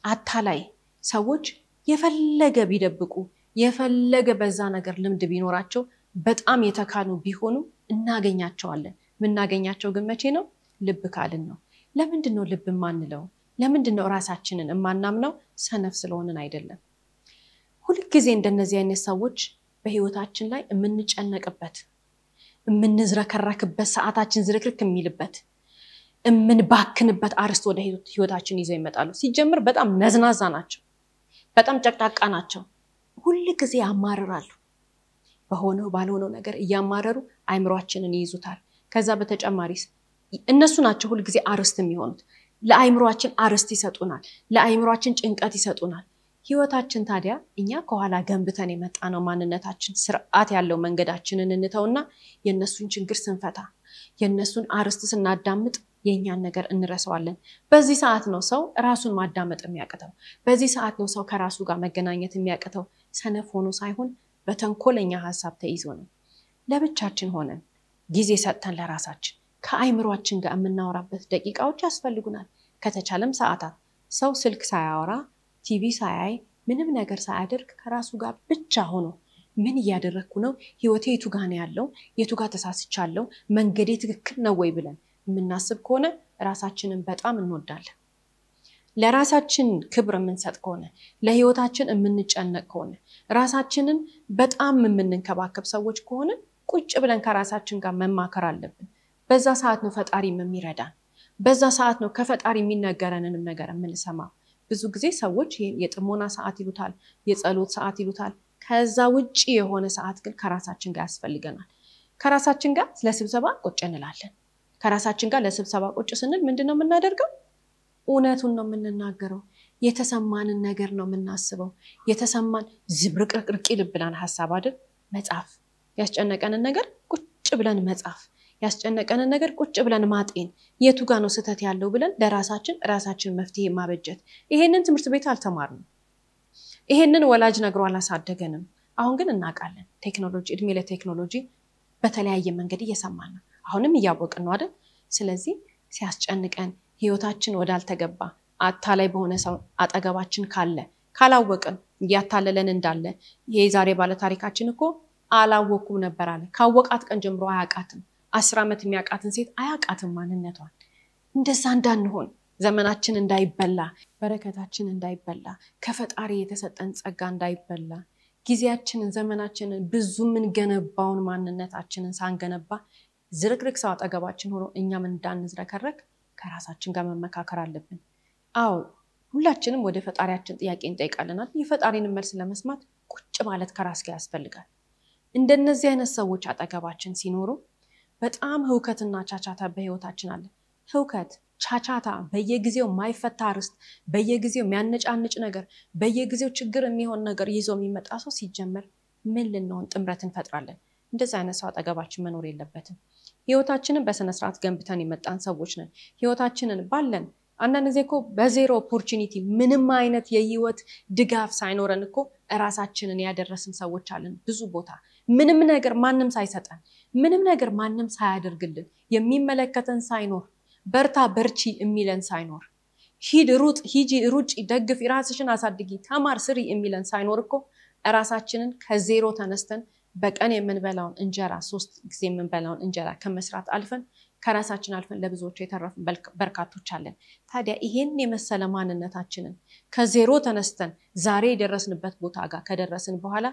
አታላይ ሰዎች የፈለገ ቢደብቁ የፈለገ በዛ ነገር ልምድ ቢኖራቸው በጣም የተካኑ ቢሆኑ እናገኛቸዋለን። ምናገኛቸው ግን መቼ ነው? ልብ ካልን ነው። ለምንድነው ልብ ማንለው? ለምንድነው ራሳችንን ማናምነው? ሰነፍ ስለሆነን አይደለም። ሁሉ ጊዜ እንደነዚህ አይነት ሰዎች በህይወታችን ላይ የምንጨነቅበት የምንዝረከረክበት ሰዓታችን ዝርክርክ የሚልበት የምንባክንበት አርስት ወደ ህይወታችን ይዘው ይመጣሉ። ሲጀምር በጣም ነዝናዛ ናቸው፣ በጣም ጨቅጣቃ ናቸው። ሁሉ ጊዜ ያማርራሉ። በሆነው ባልሆነው ነገር እያማረሩ አይምሮአችንን ይይዙታል። ከዛ በተጨማሪስ እነሱ ናቸው ሁሉ ጊዜ አርስት የሚሆኑት። ለአይምሮአችን አርስት ይሰጡናል፣ ለአይምሮአችን ጭንቀት ይሰጡናል። ህይወታችን ታዲያ እኛ ከኋላ ገንብተን የመጣነው ማንነታችን ስርዓት ያለው መንገዳችንን እንተውና የነሱን ችግር ስንፈታ የነሱን አርስት ስናዳምጥ የኛን ነገር እንረሳዋለን በዚህ ሰዓት ነው ሰው ራሱን ማዳመጥ የሚያቀተው በዚህ ሰዓት ነው ሰው ከራሱ ጋር መገናኘት የሚያቀተው ሰነፍ ሆኖ ሳይሆን በተንኮለኛ ሐሳብ ተይዞ ነው ለብቻችን ሆነን ጊዜ ሰጥተን ለራሳችን ከአይምሮአችን ጋር የምናወራበት ደቂቃዎች ያስፈልጉናል ከተቻለም ሰዓታት ሰው ስልክ ሳያወራ ቲቪ ሳያይ ምንም ነገር ሳያደርግ ከራሱ ጋር ብቻ ሆኖ ምን ያደረኩ ነው ህይወቴ የቱ ጋር ነው ያለው የቱ ጋር ተሳስቻለሁ መንገዴ ትክክል ነው ወይ ብለን የምናስብ ከሆነ ራሳችንን በጣም እንወዳለን ለራሳችን ክብር የምንሰጥ ከሆነ ለህይወታችን የምንጨነቅ ከሆነ ራሳችንን በጣም የምንንከባከብ ሰዎች ከሆነ ቁጭ ብለን ከራሳችን ጋር መማከር አለብን በዛ ሰዓት ነው ፈጣሪ የሚረዳን በዛ ሰዓት ነው ከፈጣሪ የሚነገረንንም ነገር የምንሰማው ብዙ ጊዜ ሰዎች የጥሞና ሰዓት ይሉታል የጸሎት ሰዓት ይሉታል ከዛ ውጪ የሆነ ሰዓት ግን ከራሳችን ጋር ያስፈልገናል ከራሳችን ጋር ለስብሰባ ቁጭ እንላለን ከራሳችን ጋር ለስብሰባ ቁጭ ስንል ምንድነው የምናደርገው እውነቱን ነው የምንናገረው የተሰማንን ነገር ነው የምናስበው የተሰማን ዝብርቅርቅርቅ ይልብናል ሐሳብ አይደል መጻፍ ያስጨነቀንን ነገር ቁጭ ብለን መጻፍ ያስጨነቀንን ነገር ቁጭ ብለን ማጤን የቱ ጋር ነው ስህተት ያለው ብለን ለራሳችን መፍትሄ ማበጀት ይሄንን ትምህርት ቤት አልተማርንም ይሄንን ወላጅ ነግሮ አላሳደገንም አሁን ግን እናቃለን ቴክኖሎጂ እድሜ ለቴክኖሎጂ በተለያየ መንገድ እየሰማን ነው አሁንም እያወቅን ነው አይደል ስለዚህ ሲያስጨንቀን ህይወታችን ወዳልተገባ አታላይ በሆነ ሰው አጠገባችን ካለ ካላወቅን ያታለለን እንዳለ ይሄ ዛሬ ባለ ታሪካችን እኮ አላወኩም ነበር አለ ካወቃት ቀን ጀምሮ አያቃትም 10 አመት የሚያቃትን ሴት አያቃትም ማንነቷን እንደዛ እንዳንሆን ዘመናችን እንዳይበላ በረከታችን እንዳይበላ ከፈጣሪ የተሰጠን ጸጋ እንዳይበላ ጊዜያችንን ዘመናችንን ብዙ ምን ገነባውን ማንነታችንን ሳንገነባ ዝርክርክ ሰው አጠገባችን ሆኖ እኛም እንዳንዝረከረክ ከራሳችን ጋር መመካከር አለብን አዎ ሁላችንም ወደ ፈጣሪያችን ጥያቄ እንጠይቃለናል የፈጣሪን መልስ ለመስማት ቁጭ ማለት ከራስ ጋር ያስፈልጋል እንደነዚህ አይነት ሰዎች አጠገባችን ሲኖሩ በጣም ህውከትና ቻቻታ በህይወታችን አለ ህውከት ቻቻታ በየጊዜው ማይፈታ ርስት በየጊዜው የሚያነጫንጭ ነገር በየጊዜው ችግር የሚሆን ነገር ይዞ የሚመጣ ሰው ሲጀመር ምን ልንሆን ጥምረትን ፈጥራለን እንደዚህ አይነት ሰው አጠገባችን መኖር የለበትም ህይወታችንን በስነ ስርዓት ገንብተን የመጣን ሰዎች ነን ህይወታችንን ባለን አንዳንድ ጊዜ እኮ በዜሮ ኦፖርቹኒቲ ምንም አይነት የህይወት ድጋፍ ሳይኖረን እኮ ራሳችንን ያደረስን ሰዎች አለን ብዙ ቦታ ምንም ነገር ማንንም ሳይሰጠን ምንም ነገር ማንንም ሳያደርግልን የሚመለከተን ሳይኖር በርታ በርቺ የሚለን ሳይኖር ሂድ ሩጥ ሂጂ ሩጪ ደግፍ ራስሽን አሳድጊ ተማር ስሪ የሚለን ሳይኖር እኮ ራሳችንን ከዜሮ ተነስተን በቀን የምንበላውን እንጀራ 3 ጊዜ የምንበላውን እንጀራ ከመስራት አልፈን ከራሳችን አልፈን ለብዙዎች የተረፈን በርካቶች አለን ታዲያ ይሄን የመሰለ ማንነታችንን ከዜሮ ተነስተን ዛሬ የደረስንበት ቦታ ጋር ከደረስን በኋላ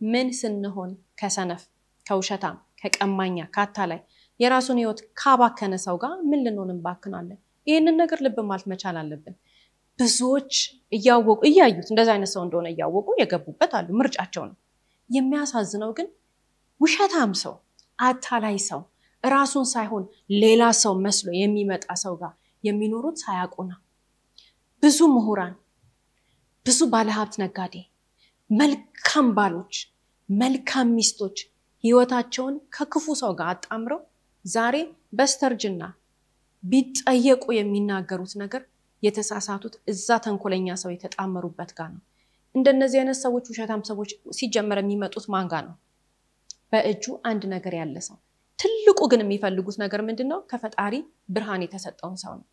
ምን ስንሆን ከሰነፍ ከውሸታም ከቀማኛ ካታላይ የራሱን ህይወት ካባከነ ሰው ጋር ምን ልንሆን እንባክናለን ይሄንን ነገር ልብ ማለት መቻል አለብን ብዙዎች እያወቁ እያዩት እንደዛ አይነት ሰው እንደሆነ እያወቁ የገቡበት አሉ ምርጫቸው ነው የሚያሳዝነው ግን ውሸታም ሰው አታላይ ሰው ራሱን ሳይሆን ሌላ ሰው መስሎ የሚመጣ ሰው ጋር የሚኖሩት ሳያውቁና ብዙ ምሁራን ብዙ ባለሀብት ነጋዴ መልካም ባሎች መልካም ሚስቶች ህይወታቸውን ከክፉ ሰው ጋር አጣምረው ዛሬ በስተርጅና ቢጠየቁ የሚናገሩት ነገር የተሳሳቱት እዛ ተንኮለኛ ሰው የተጣመሩበት ጋር ነው እንደነዚህ አይነት ሰዎች ውሸታም ሰዎች ሲጀመር የሚመጡት ማንጋ ነው በእጁ አንድ ነገር ያለ ሰው ትልቁ ግን የሚፈልጉት ነገር ምንድነው ከፈጣሪ ብርሃን የተሰጠውን ሰው ነው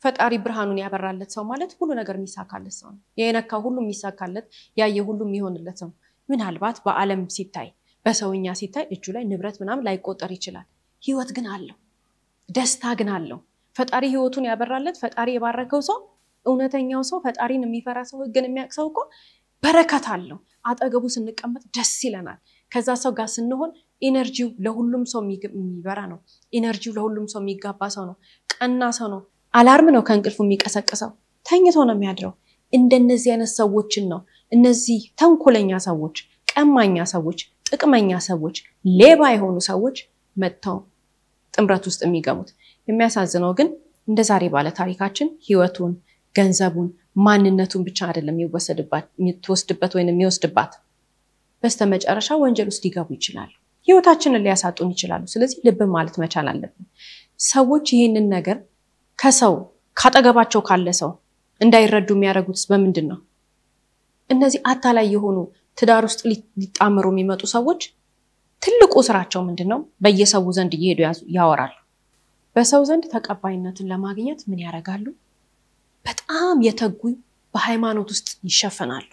ፈጣሪ ብርሃኑን ያበራለት ሰው ማለት ሁሉ ነገር የሚሳካለት ሰው ነው የነካው ሁሉ የሚሳካለት ያየ ሁሉ የሚሆንለት ሰው ምናልባት በአለም ሲታይ በሰውኛ ሲታይ እጁ ላይ ንብረት ምናም ላይቆጠር ይችላል ህይወት ግን አለው ደስታ ግን አለው ፈጣሪ ህይወቱን ያበራለት ፈጣሪ የባረከው ሰው እውነተኛው ሰው ፈጣሪን የሚፈራ ሰው ህግን የሚያቅሰው እኮ በረከት አለው አጠገቡ ስንቀመጥ ደስ ይለናል ከዛ ሰው ጋር ስንሆን ኢነርጂው ለሁሉም ሰው የሚበራ ነው ኢነርጂው ለሁሉም ሰው የሚጋባ ሰው ነው ቀና ሰው ነው አላርም ነው ከእንቅልፉ የሚቀሰቅሰው ተኝቶ ነው የሚያድረው እንደነዚህ አይነት ሰዎችን ነው እነዚህ ተንኮለኛ ሰዎች ቀማኛ ሰዎች ጥቅመኛ ሰዎች ሌባ የሆኑ ሰዎች መጥተው ጥምረት ውስጥ የሚገቡት የሚያሳዝነው ግን እንደ ዛሬ ባለ ታሪካችን ህይወቱን ገንዘቡን ማንነቱን ብቻ አይደለም የሚወስድበት ወይንም የሚወስድባት በስተመጨረሻ ወንጀል ውስጥ ሊገቡ ይችላሉ ህይወታችንን ሊያሳጡን ይችላሉ ስለዚህ ልብ ማለት መቻል አለብን ሰዎች ይሄንን ነገር ከሰው ካጠገባቸው ካለ ሰው እንዳይረዱ የሚያደርጉት በምንድነው? እነዚህ አታላይ የሆኑ ትዳር ውስጥ ሊጣመሩ የሚመጡ ሰዎች ትልቁ ስራቸው ምንድነው? በየሰው ዘንድ እየሄዱ ያወራሉ። በሰው ዘንድ ተቀባይነትን ለማግኘት ምን ያደርጋሉ? በጣም የተጉ በሃይማኖት ውስጥ ይሸፈናሉ።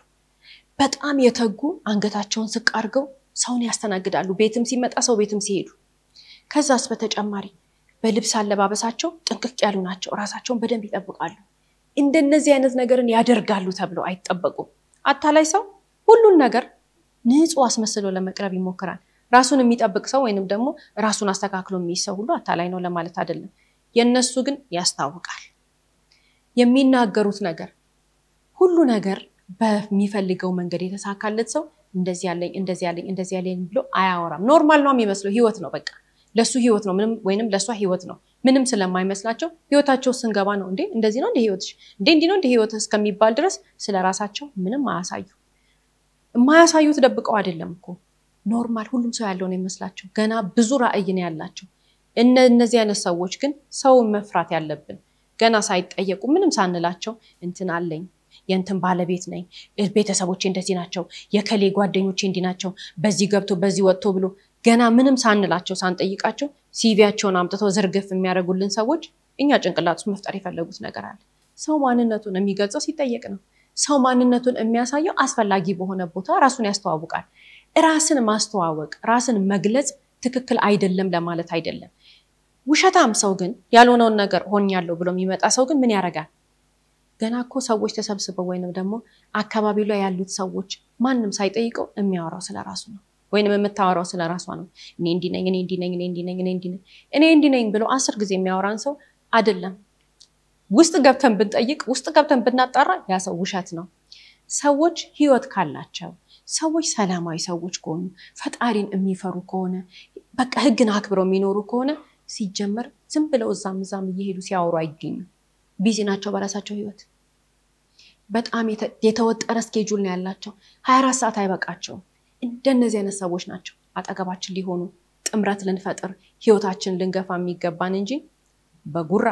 በጣም የተጉ አንገታቸውን ዝቅ አድርገው ሰውን ያስተናግዳሉ። ቤትም ሲመጣ ሰው ቤትም ሲሄዱ። ከዛስ በተጨማሪ በልብስ አለባበሳቸው ጥንቅቅ ያሉ ናቸው። ራሳቸውን በደንብ ይጠብቃሉ። እንደነዚህ አይነት ነገርን ያደርጋሉ ተብለው አይጠበቁም። አታላይ ሰው ሁሉን ነገር ንጹህ አስመስሎ ለመቅረብ ይሞክራል። ራሱን የሚጠብቅ ሰው ወይንም ደግሞ ራሱን አስተካክሎ የሚሰው ሁሉ አታላይ ነው ለማለት አይደለም። የነሱ ግን ያስታውቃል። የሚናገሩት ነገር ሁሉ ነገር በሚፈልገው መንገድ የተሳካለት ሰው እንደዚህ ያለኝ ብሎ አያወራም። ኖርማል ነው የሚመስለው። ህይወት ነው በቃ ለሱ ህይወት ነው ምንም ወይንም ለሷ ህይወት ነው ምንም ስለማይመስላቸው ህይወታቸው ስንገባ ነው እንዴ እንደዚህ ነው እንደ ህይወትሽ እንዴ ነው እንደ ህይወት እስከሚባል ድረስ ስለራሳቸው ምንም የማያሳዩት ደብቀው አይደለም እኮ ኖርማል ሁሉም ሰው ያለው ነው የሚመስላቸው። ገና ብዙ ራዕይ ነው ያላቸው። እነዚህ አይነት ሰዎች ግን ሰውን መፍራት ያለብን ገና ሳይጠየቁ ምንም ሳንላቸው እንትን አለኝ የንትን ባለቤት ነኝ ቤተሰቦቼ እንደዚህ ናቸው የከሌ ጓደኞቼ እንዲ ናቸው በዚህ ገብቶ በዚህ ወጥቶ ብሎ ገና ምንም ሳንላቸው ሳንጠይቃቸው ሲቪያቸውን አምጥተው ዝርግፍ የሚያደርጉልን ሰዎች እኛ ጭንቅላት ውስጥ መፍጠር የፈለጉት ነገር አለ። ሰው ማንነቱን የሚገልጸው ሲጠየቅ ነው። ሰው ማንነቱን የሚያሳየው አስፈላጊ በሆነ ቦታ ራሱን ያስተዋውቃል። ራስን ማስተዋወቅ ራስን መግለጽ ትክክል አይደለም ለማለት አይደለም። ውሸታም ሰው ግን ያልሆነውን ነገር ሆኛለሁ ብሎ የሚመጣ ሰው ግን ምን ያረጋል? ገና እኮ ሰዎች ተሰብስበው ወይንም ደግሞ አካባቢው ላይ ያሉት ሰዎች ማንንም ሳይጠይቀው የሚያወራው ስለራሱ ነው ወይንም የምታወራው ስለራሷ ነው። እኔ እንዲ ነኝ ብሎ 10 ጊዜ የሚያወራን ሰው አይደለም። ውስጥ ገብተን ብንጠይቅ ውስጥ ገብተን ብናጣራ ያ ሰው ውሸት ነው። ሰዎች ህይወት ካላቸው ሰዎች ሰላማዊ ሰዎች ከሆኑ ፈጣሪን የሚፈሩ ከሆነ በቃ ህግን አክብረው የሚኖሩ ከሆነ ሲጀመር ዝም ብለው እዛም እየሄዱ ሲያወሩ አይገኙም። ቢዚ ናቸው በራሳቸው ህይወት። በጣም የተወጠረ ስኬጁል ነው ያላቸው። 24 ሰዓት አይበቃቸውም። እንደነዚህ አይነት ሰዎች ናቸው አጠገባችን ሊሆኑ ጥምረት ልንፈጥር ህይወታችን ልንገፋ የሚገባን እንጂ በጉራ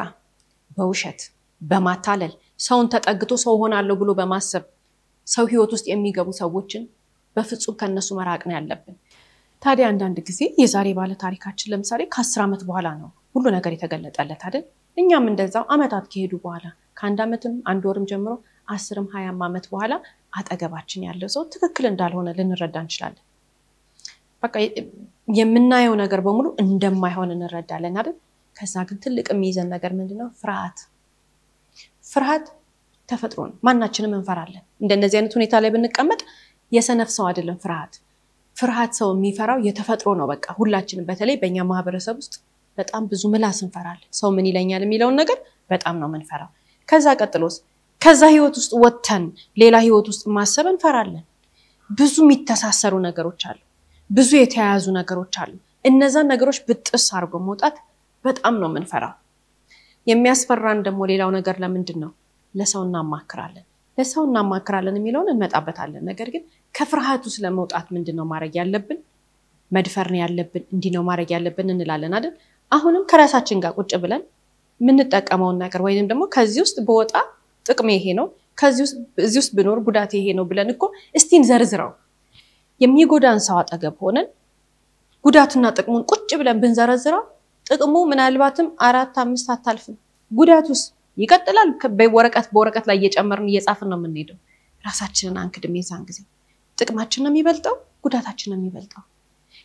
በውሸት በማታለል ሰውን ተጠግቶ ሰው ሆናለሁ ብሎ በማሰብ ሰው ህይወት ውስጥ የሚገቡ ሰዎችን በፍጹም ከነሱ መራቅ ነው ያለብን። ታዲያ አንዳንድ ጊዜ የዛሬ ባለ ታሪካችን ለምሳሌ ከ10 ዓመት በኋላ ነው ሁሉ ነገር የተገለጠለት አይደል? እኛም እንደዛው አመታት ከሄዱ በኋላ ከአንድ ዓመትም አንድ ወርም ጀምሮ 10ም 20ም ዓመት በኋላ አጠገባችን ያለው ሰው ትክክል እንዳልሆነ ልንረዳ እንችላለን። በቃ የምናየው ነገር በሙሉ እንደማይሆን እንረዳለን አይደል? ከዛ ግን ትልቅ የሚይዘን ነገር ምንድነው? ፍርሃት ተፈጥሮ ነው። ማናችንም እንፈራለን። እንደነዚህ አይነት ሁኔታ ላይ ብንቀመጥ የሰነፍ ሰው አይደለም ፍርሃት ሰው የሚፈራው የተፈጥሮ ነው። በቃ ሁላችንም በተለይ በእኛ ማህበረሰብ ውስጥ በጣም ብዙ ምላስ እንፈራለን። ሰው ምን ይለኛል የሚለውን ነገር በጣም ነው የምንፈራው። ከዛ ቀጥሎስ ከዛ ህይወት ውስጥ ወጥተን ሌላ ህይወት ውስጥ ማሰብ እንፈራለን። ብዙ የሚተሳሰሩ ነገሮች አሉ። ብዙ የተያያዙ ነገሮች አሉ። እነዛን ነገሮች ብጥስ አድርጎ መውጣት በጣም ነው የምንፈራው። የሚያስፈራን ደግሞ ሌላው ነገር ለምንድን ነው? ለሰው እናማክራለን የሚለውን እንመጣበታለን። ነገር ግን ከፍርሃቱ ስለመውጣት ምንድነው ማድረግ ያለብን? መድፈር ነው ያለብን፣ እንዲህ ነው ማድረግ ያለብን እንላለን አይደል? አሁንም ከራሳችን ጋር ቁጭ ብለን ምንጠቀመውን ነገር ወይንም ደግሞ ከዚህ ውስጥ በወጣ ጥቅም ይሄ ነው፣ እዚህ ውስጥ ብኖር ጉዳት ይሄ ነው ብለን እኮ እስቲን ዘርዝረው የሚጎዳን ሰው አጠገብ ሆነን ጉዳትና ጥቅሙን ቁጭ ብለን ብንዘረዝረው ጥቅሙ ምናልባትም 4-5 አታልፍም። ጉዳቱስ ይቀጥላል። በወረቀት ላይ እየጨመርን እየጻፍን ነው የምንሄደው። ራሳችንን አንክድም። የዛን ጊዜ ጥቅማችን ነው የሚበልጠው ጉዳታችን ነው የሚበልጠው?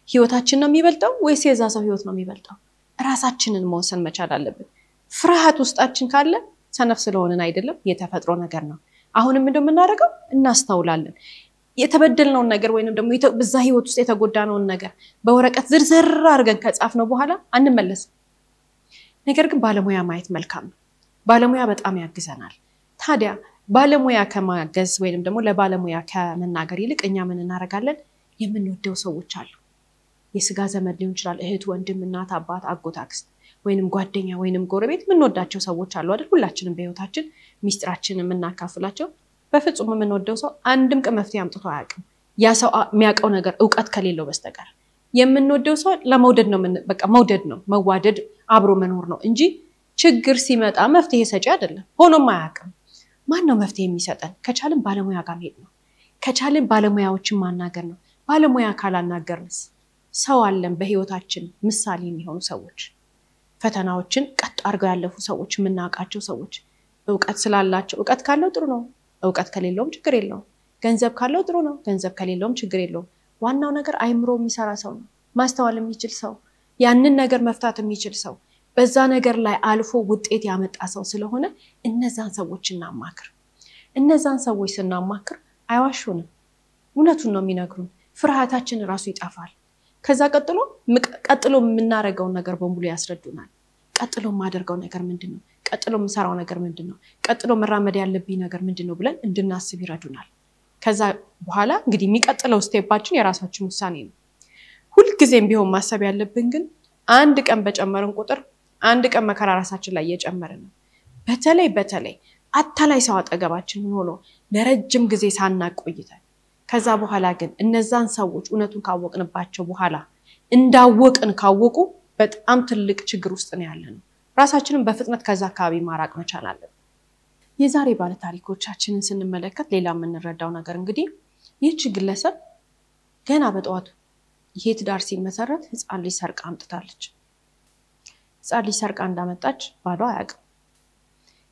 ህይወታችን ነው የሚበልጠው ወይስ የዛ ሰው ህይወት ነው የሚበልጠው? ራሳችንን መወሰን መቻል አለብን። ፍርሃት ውስጣችን ካለ ሰነፍ ስለሆነን አይደለም፣ የተፈጥሮ ነገር ነው። አሁንም እንደምናደርገው እናስተውላለን። የተበደልነውን ነገር ወይንም ደግሞ በዛ ህይወት ውስጥ የተጎዳነውን ነገር በወረቀት ዝርዝር አድርገን ከጻፍነው በኋላ አንመለስም። ነገር ግን ባለሙያ ማየት መልካም ነው። ባለሙያ በጣም ያግዘናል። ታዲያ ባለሙያ ከማገዝ ወይንም ደግሞ ለባለሙያ ከመናገር ይልቅ እኛ ምን እናደርጋለን? የምንወደው ሰዎች አሉ። የስጋ ዘመድ ሊሆን ይችላል፣ እህት፣ ወንድም፣ እናት፣ አባት፣ አጎት፣ አክስት ወይንም ጓደኛ ወይንም ጎረቤት የምንወዳቸው ሰዎች አሉ አይደል? ሁላችንም በህይወታችን ሚስጥራችንን የምናካፍላቸው። በፍጹም የምንወደው ሰው አንድም ቀን መፍትሄ አምጥቶ አያውቅም። ያ ሰው የሚያውቀው ነገር ዕውቀት ከሌለው በስተቀር የምንወደው ሰው ለመውደድ ነው በቃ መውደድ ነው መዋደድ አብሮ መኖር ነው እንጂ ችግር ሲመጣ መፍትሄ ሰጪ አይደለም ሆኖም አያውቅም ማን ነው መፍትሄ የሚሰጠን ከቻልን ባለሙያ ጋር መሄድ ነው ከቻልን ባለሙያዎችን ማናገር ነው ባለሙያ ካላናገርንስ ሰው አለን በህይወታችን ምሳሌ የሚሆኑ ሰዎች ፈተናዎችን ቀጥ አድርገው ያለፉ ሰዎች የምናውቃቸው ሰዎች ዕውቀት ስላላቸው ዕውቀት ካለው ጥሩ ነው ዕውቀት ከሌለውም ችግር የለውም ገንዘብ ካለው ጥሩ ነው ገንዘብ ከሌለውም ችግር የለውም ዋናው ነገር አይምሮ የሚሰራ ሰው ነው ማስተዋል የሚችል ሰው ያንን ነገር መፍታት የሚችል ሰው በዛ ነገር ላይ አልፎ ውጤት ያመጣ ሰው ስለሆነ እነዛን ሰዎች እናማክር እነዛን ሰዎች ስናማክር አይዋሹንም እውነቱን ነው የሚነግሩን ፍርሃታችን ራሱ ይጣፋል ከዛ ቀጥሎ የምናረጋው ነገር በሙሉ ያስረዱናል ቀጥሎ ማደርገው ነገር ምንድነው ቀጥሎ የምሰራው ነገር ምንድነው ቀጥሎ መራመድ ያለብኝ ነገር ምንድነው ብለን እንድናስብ ይረዱናል ከዛ በኋላ እንግዲህ የሚቀጥለው ስቴፓችን የራሳችን ውሳኔ ነው ሁሉ ጊዜም ቢሆን ማሰብ ያለብን ግን አንድ ቀን በጨመረን ቁጥር አንድ ቀን መከራ ራሳችን ላይ እየጨመረ ነው በተለይ አታላይ ሰው አጠገባችን ሆኖ ለረጅም ጊዜ ሳናቆይተን ከዛ በኋላ ግን እነዛን ሰዎች እውነቱን ካወቅንባቸው በኋላ እንዳወቅን ካወቁ በጣም ትልቅ ችግር ውስጥ ነው ያለነው ራሳችንን በፍጥነት ከዛ አካባቢ ማራቅ መቻል አለብን የዛሬ ባለ ታሪኮቻችንን ስንመለከት ሌላ የምንረዳው ነገር እንግዲህ ይህች ግለሰብ ገና በጠዋቱ ይሄ ትዳር ሲመሰረት ህፃን ልጅ ሰርቃ አምጥታለች ህፃን ልጅ ሰርቃ እንዳመጣች ባሏ አያውቅም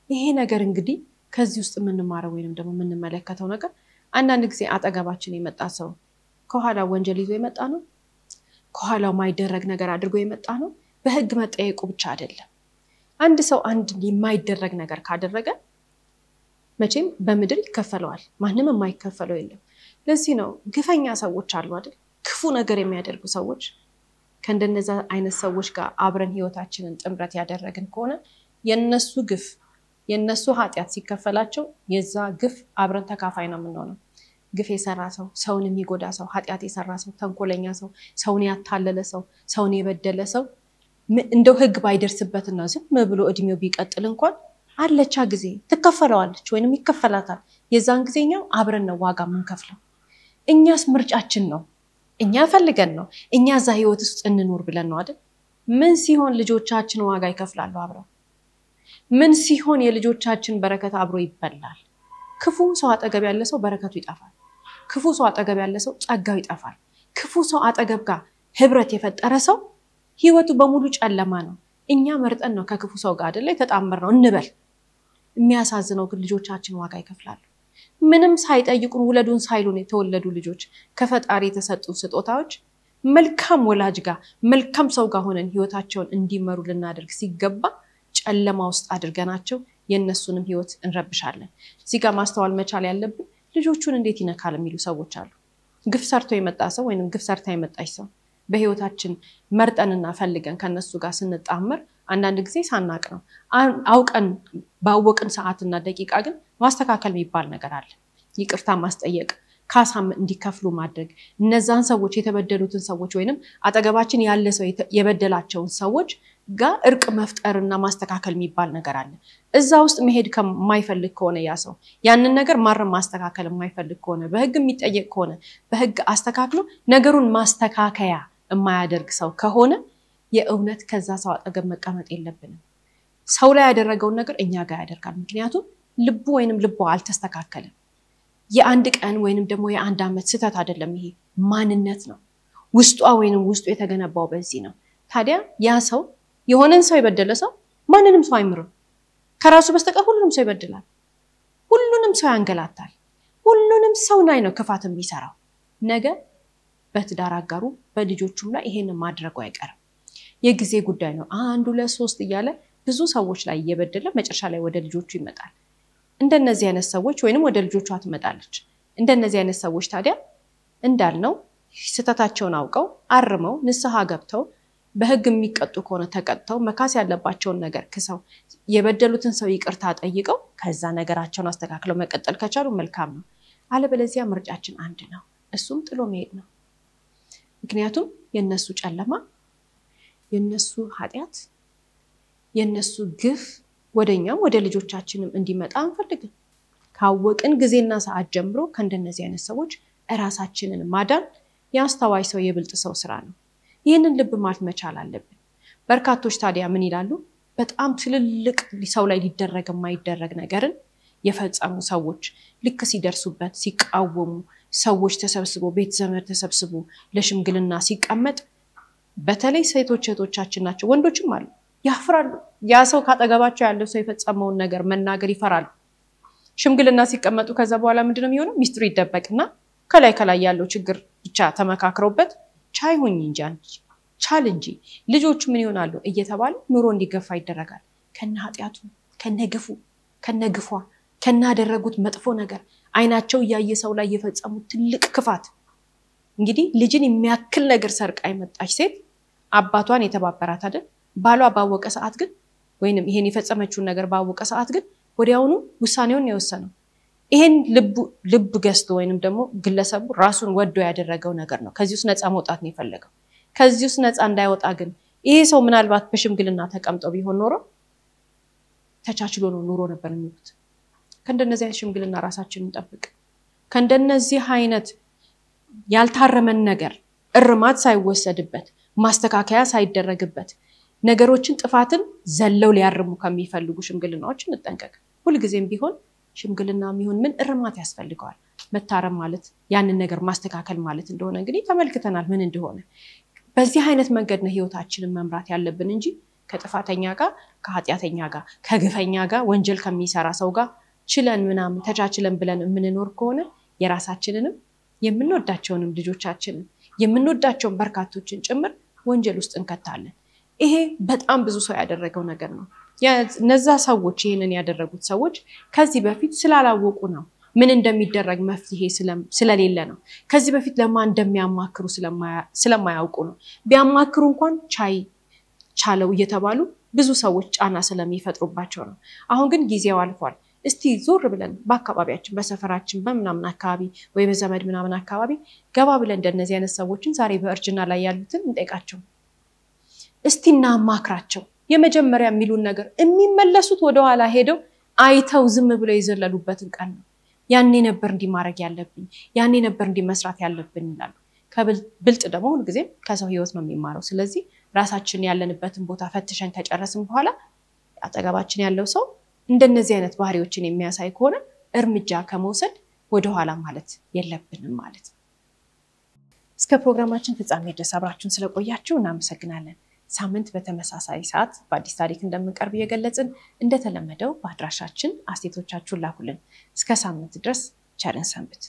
ይሄ ነገር እንግዲህ ከዚህ ውስጥ የምንማረው ወይንም ደግሞ የምንመለከተው ነገር አንዳንድ ጊዜ አጠገባችን የመጣ ሰው ከኋላ ወንጀል ይዞ የመጣ ነው ከኋላው ማይደረግ ነገር አድርጎ የመጣ ነው በህግ መጠየቁ ብቻ አይደለም አንድ ሰው አንድ የማይደረግ ነገር ካደረገ መቼም በምድር ይከፈለዋል ማንንም የማይከፈለው የለም ለዚህ ነው ግፈኛ ሰዎች አሉ አይደል ክፉ ነገር የሚያደርጉ ሰዎች ከእንደነዛ አይነት ሰዎች ጋር አብረን ህይወታችንን ጥምረት ያደረግን ከሆነ የነሱ ግፍ የነሱ ኃጢያት ሲከፈላቸው የዛ ግፍ አብረን ተካፋይ ነው የምንሆነው ግፍ የሰራ ሰው ሰውን የሚጎዳ ሰው ኃጢያት የሰራ ሰው ተንኮለኛ ሰው ሰውን ያታለለ ሰው ሰውን የበደለ ሰው እንደው ህግ ባይደርስበትና ዝም ብሎ እድሜው ቢቀጥል እንኳን አለቻ ጊዜ ተከፈለዋለች ወይንም ይከፈላታል የዛን ጊዜኛው አብረን ነው ዋጋ የምንከፍለው እኛስ ምርጫችን ነው እኛ ፈልገን ነው እኛ ዛ ህይወት ውስጥ እንኖር ብለን ነው አይደል ምን ሲሆን ልጆቻችን ዋጋ ይከፍላሉ አብረው ምን ሲሆን የልጆቻችን በረከት አብሮ ይበላል ክፉ ሰው አጠገብ ያለ ሰው በረከቱ ይጣፋል ክፉ ሰው አጠገብ ያለ ሰው ጸጋው ይጣፋል ክፉ ሰው አጠገብ ጋር ህብረት የፈጠረ ሰው ህይወቱ በሙሉ ጨለማ ነው እኛ መርጠን ነው ከክፉ ሰው ጋር አይደል ተጣመርነው እንበል የሚያሳዝነው ግን ልጆቻችን ዋጋ ይከፍላሉ ምንም ሳይጠይቁን ወለዱን ሳይሉን የተወለዱ ልጆች ከፈጣሪ የተሰጡን ስጦታዎች መልካም ወላጅ ጋር መልካም ሰው ጋር ሆነን ህይወታቸውን እንዲመሩ ልናደርግ ሲገባ ጨለማ ውስጥ አድርገናቸው የነሱንም ህይወት እንረብሻለን እዚህ ጋር ማስተዋል መቻል ያለብን ልጆቹን እንዴት ይነካል የሚሉ ሰዎች አሉ ግፍ ሰርቶ የመጣ ሰው ወይንም ግፍ ሰርታ የመጣች ሰው በህይወታችን መርጠንና ፈልገን ከነሱ ጋር ስንጣመር አንዳንድ ጊዜ ሳናቅ ነው አውቀን ባወቅን ሰዓትና ደቂቃ ግን ማስተካከል የሚባል ነገር አለ ይቅርታ ማስጠየቅ ካሳም እንዲከፍሉ ማድረግ እነዛን ሰዎች የተበደሉትን ሰዎች ወይንም አጠገባችን ያለ ሰው የበደላቸውን ሰዎች ጋር እርቅ መፍጠርና ማስተካከል የሚባል ነገር አለ እዛ ውስጥ መሄድ ከማይፈልግ ከሆነ ያ ሰው ያንን ነገር ማረም ማስተካከል የማይፈልግ ከሆነ በህግ የሚጠየቅ ከሆነ በህግ አስተካክሎ ነገሩን ማስተካከያ የማያደርግ ሰው ከሆነ የእውነት ከዛ ሰው አጠገብ መቀመጥ የለብንም ሰው ላይ ያደረገው ነገር እኛ ጋር ያደርጋል ምክንያቱም ልቡ ወይንም ልቧ አልተስተካከለም የአንድ ቀን ወይንም ደግሞ የአንድ አመት ስተት አይደለም ይሄ ማንነት ነው ውስጧ ወይንም ውስጡ የተገነባው በዚህ ነው ታዲያ ያ ሰው የሆነን ሰው ይበደለ ሰው ማንንም ሰው አይምርም ከራሱ በስተቀር ሁሉንም ሰው ይበድላል ሁሉንም ሰው ያንገላታል ሁሉንም ሰው ላይ ነው ክፋት የሚሰራው ነገ በትዳር አጋሩ በልጆቹም ላይ ይሄን ማድረጉ አይቀርም የጊዜ ጉዳይ ነው 1 2 3 እያለ ብዙ ሰዎች ላይ እየበደለ መጨረሻ ላይ ወደ ልጆቹ ይመጣል እንደነዚህ አይነት ሰዎች ወይንም ወደ ልጆቿ ትመጣለች እንደነዚህ አይነት ሰዎች ታዲያ እንዳልነው ስተታቸውን አውቀው አርመው ንስሐ ገብተው በህግ የሚቀጡ ከሆነ ተቀጥተው መካስ ያለባቸውን ነገር ክሰው የበደሉትን ሰው ይቅርታ ጠይቀው ከዛ ነገራቸውን አስተካክለው መቀጠል ከቻሉ መልካም ነው አለበለዚያ ምርጫችን አንድ ነው እሱም ጥሎ መሄድ ነው ምክንያቱም የነሱ ጨለማ የነሱ ኃጢያት የነሱ ግፍ ወደኛም ወደ ልጆቻችንም እንዲመጣ አንፈልግም ካወቅን ጊዜና ሰዓት ጀምሮ ከእንደነዚህ አይነት ሰዎች ራሳችንን ማዳን ያስተዋይ ሰው የብልጥ ሰው ስራ ነው ይሄንን ልብ ማለት መቻል አለብን በርካቶች ታዲያ ምን ይላሉ በጣም ትልልቅ ሰው ላይ ሊደረግ የማይደረግ ነገርን የፈጸሙ ሰዎች ልክ ሲደርሱበት ሲቃወሙ ሰዎች ተሰብስበው ቤት ዘመድ ተሰብስበው ለሽምግልና ሲቀመጥ በተለይ ሴቶች እህቶቻችን ናቸው ወንዶችም አሉ ያፍራሉ ያ ሰው ካጠገባቸው ያለው ሰው የፈጸመውን ነገር መናገር ይፈራሉ ሽምግልና ሲቀመጡ ከዛ በኋላ ምንድነው የሚሆነው ሚስጥሩ ይደበቅና ከላይ ያለው ችግር ብቻ ተመካክረውበት ቻይ ሆኝ እንጂ ቻሌንጅ ልጆች ምን ይሆናሉ እየተባለ ኑሮ እንዲገፋ ይደረጋል ከነ ኃጢያቱ ከነ ግፏ ከናደረጉት መጥፎ ነገር አይናቸው ያየ ሰው ላይ የፈጸሙት ትልቅ ክፋት እንግዲህ ልጅን የሚያክል ነገር ሰርቃ አይመጣች ሴት አባቷን የተባበራት አይደል ባሏ ባወቀ ሰዓት ግን ወይንም ይሄን የፈጸመችው ነገር ባወቀ ሰዓት ግን ወዲያውኑ ውሳኔውን የወሰነው ይሄን ልብ ገስቶ ወይንም ደግሞ ግለሰቡ ራሱን ወዶ ያደረገው ነገር ነው ከዚህስ ነፃ መውጣት ነው የፈለገው ከዚህስ ነፃ እንዳይወጣ ግን ይሄ ሰው ምናልባት በሽምግልና ተቀምጠው ቢሆን ኖሮ ተቻችሎ ነው ኑሮ ነበር የሚሉት ከእንደነዚህ አይነት ሽምግልና ራሳችንን ጠብቅ ከእንደነዚህ አይነት ያልታረመን ነገር እርማት ሳይወሰድበት ማስተካከያ ሳይደረግበት ነገሮችን ጥፋትን ዘለው ሊያርሙ ከሚፈልጉ ሽምግልናዎች እንጠንቀቅ ሁሉ ጊዜም ቢሆን ሽምግልና የሚሆን ምን እርማት ያስፈልጋል መታረም ማለት ያንን ነገር ማስተካከል ማለት እንደሆነ እንግዲህ ተመልክተናል ምን እንደሆነ በዚህ አይነት መንገድ ነው ህይወታችንን መምራት ያለብን እንጂ ከጥፋተኛ ጋር ከኃጢያተኛ ጋር ከግፈኛ ጋር ወንጀል ከሚሰራ ሰው ጋር ችለን ምናምን ተቻችለን ብለን የምንኖር ከሆነ የራሳችንንም የምንወዳቸውንም ልጆቻችንን የምንወዳቸውን በርካቶችን ጭምር ወንጀል ውስጥ እንከታለን ይሄ በጣም ብዙ ሰው ያደረገው ነገር ነው የነዛ ሰዎች ይሄንን ያደረጉት ሰዎች ከዚህ በፊት ስላላወቁ ነው ምን እንደሚደረግ መፍትሄ ስለሌለ ነው ከዚህ በፊት ለማን እንደሚያማክሩ ስለማያውቁ ነው ቢያማክሩ እንኳን ቻለው እየተባሉ ብዙ ሰዎች ጫና ስለሚፈጥሩባቸው ነው አሁን ግን ጊዜው አልፏል እስቲ ዞር ብለን በአካባቢያችን በሰፈራችን በመናምን አካባቢ ወይ በዘመድ ምናምን አካባቢ ገባ ብለን እንደነዚህ አይነት ሰዎችን ዛሬ በእርጅና ላይ ያሉትን እንጠይቃቸው እስቲና ማክራቸው የመጀመሪያ የሚሉን ነገር የሚመለሱት ወደ ኋላ ሄደው አይተው ዝም ብለው ይዘለሉበትን ቀን ነው ያኔ ነበር እንዲማረግ ያለብኝ ያኔ ነበር እንዲመስራት ያለብን ይላሉ ከብልጥ ደግሞ ሁሉ ጊዜ ከሰው ህይወት ነው የሚማረው ስለዚህ ራሳችን ያለንበትን ቦታ ፈትሸን ከጨረስን በኋላ አጠገባችን ያለው ሰው እንደነዚህ አይነት ባህሪዎችን የሚያሳይ ከሆነ እርምጃ ከመውሰድ ወደ ኋላ ማለት የለብንም ማለት ነው እስከ ፕሮግራማችን ፍጻሜ ድረስ አብራችሁን ስለቆያችሁ እናመሰግናለን ሳምንት በተመሳሳይ ሰዓት በአዲስ ታሪክ እንደምንቀርብ እየገለጽን እንደተለመደው በአድራሻችን አስተያየቶቻችሁን ላኩልን እስከ ሳምንት ድረስ ቸርን ሰንብት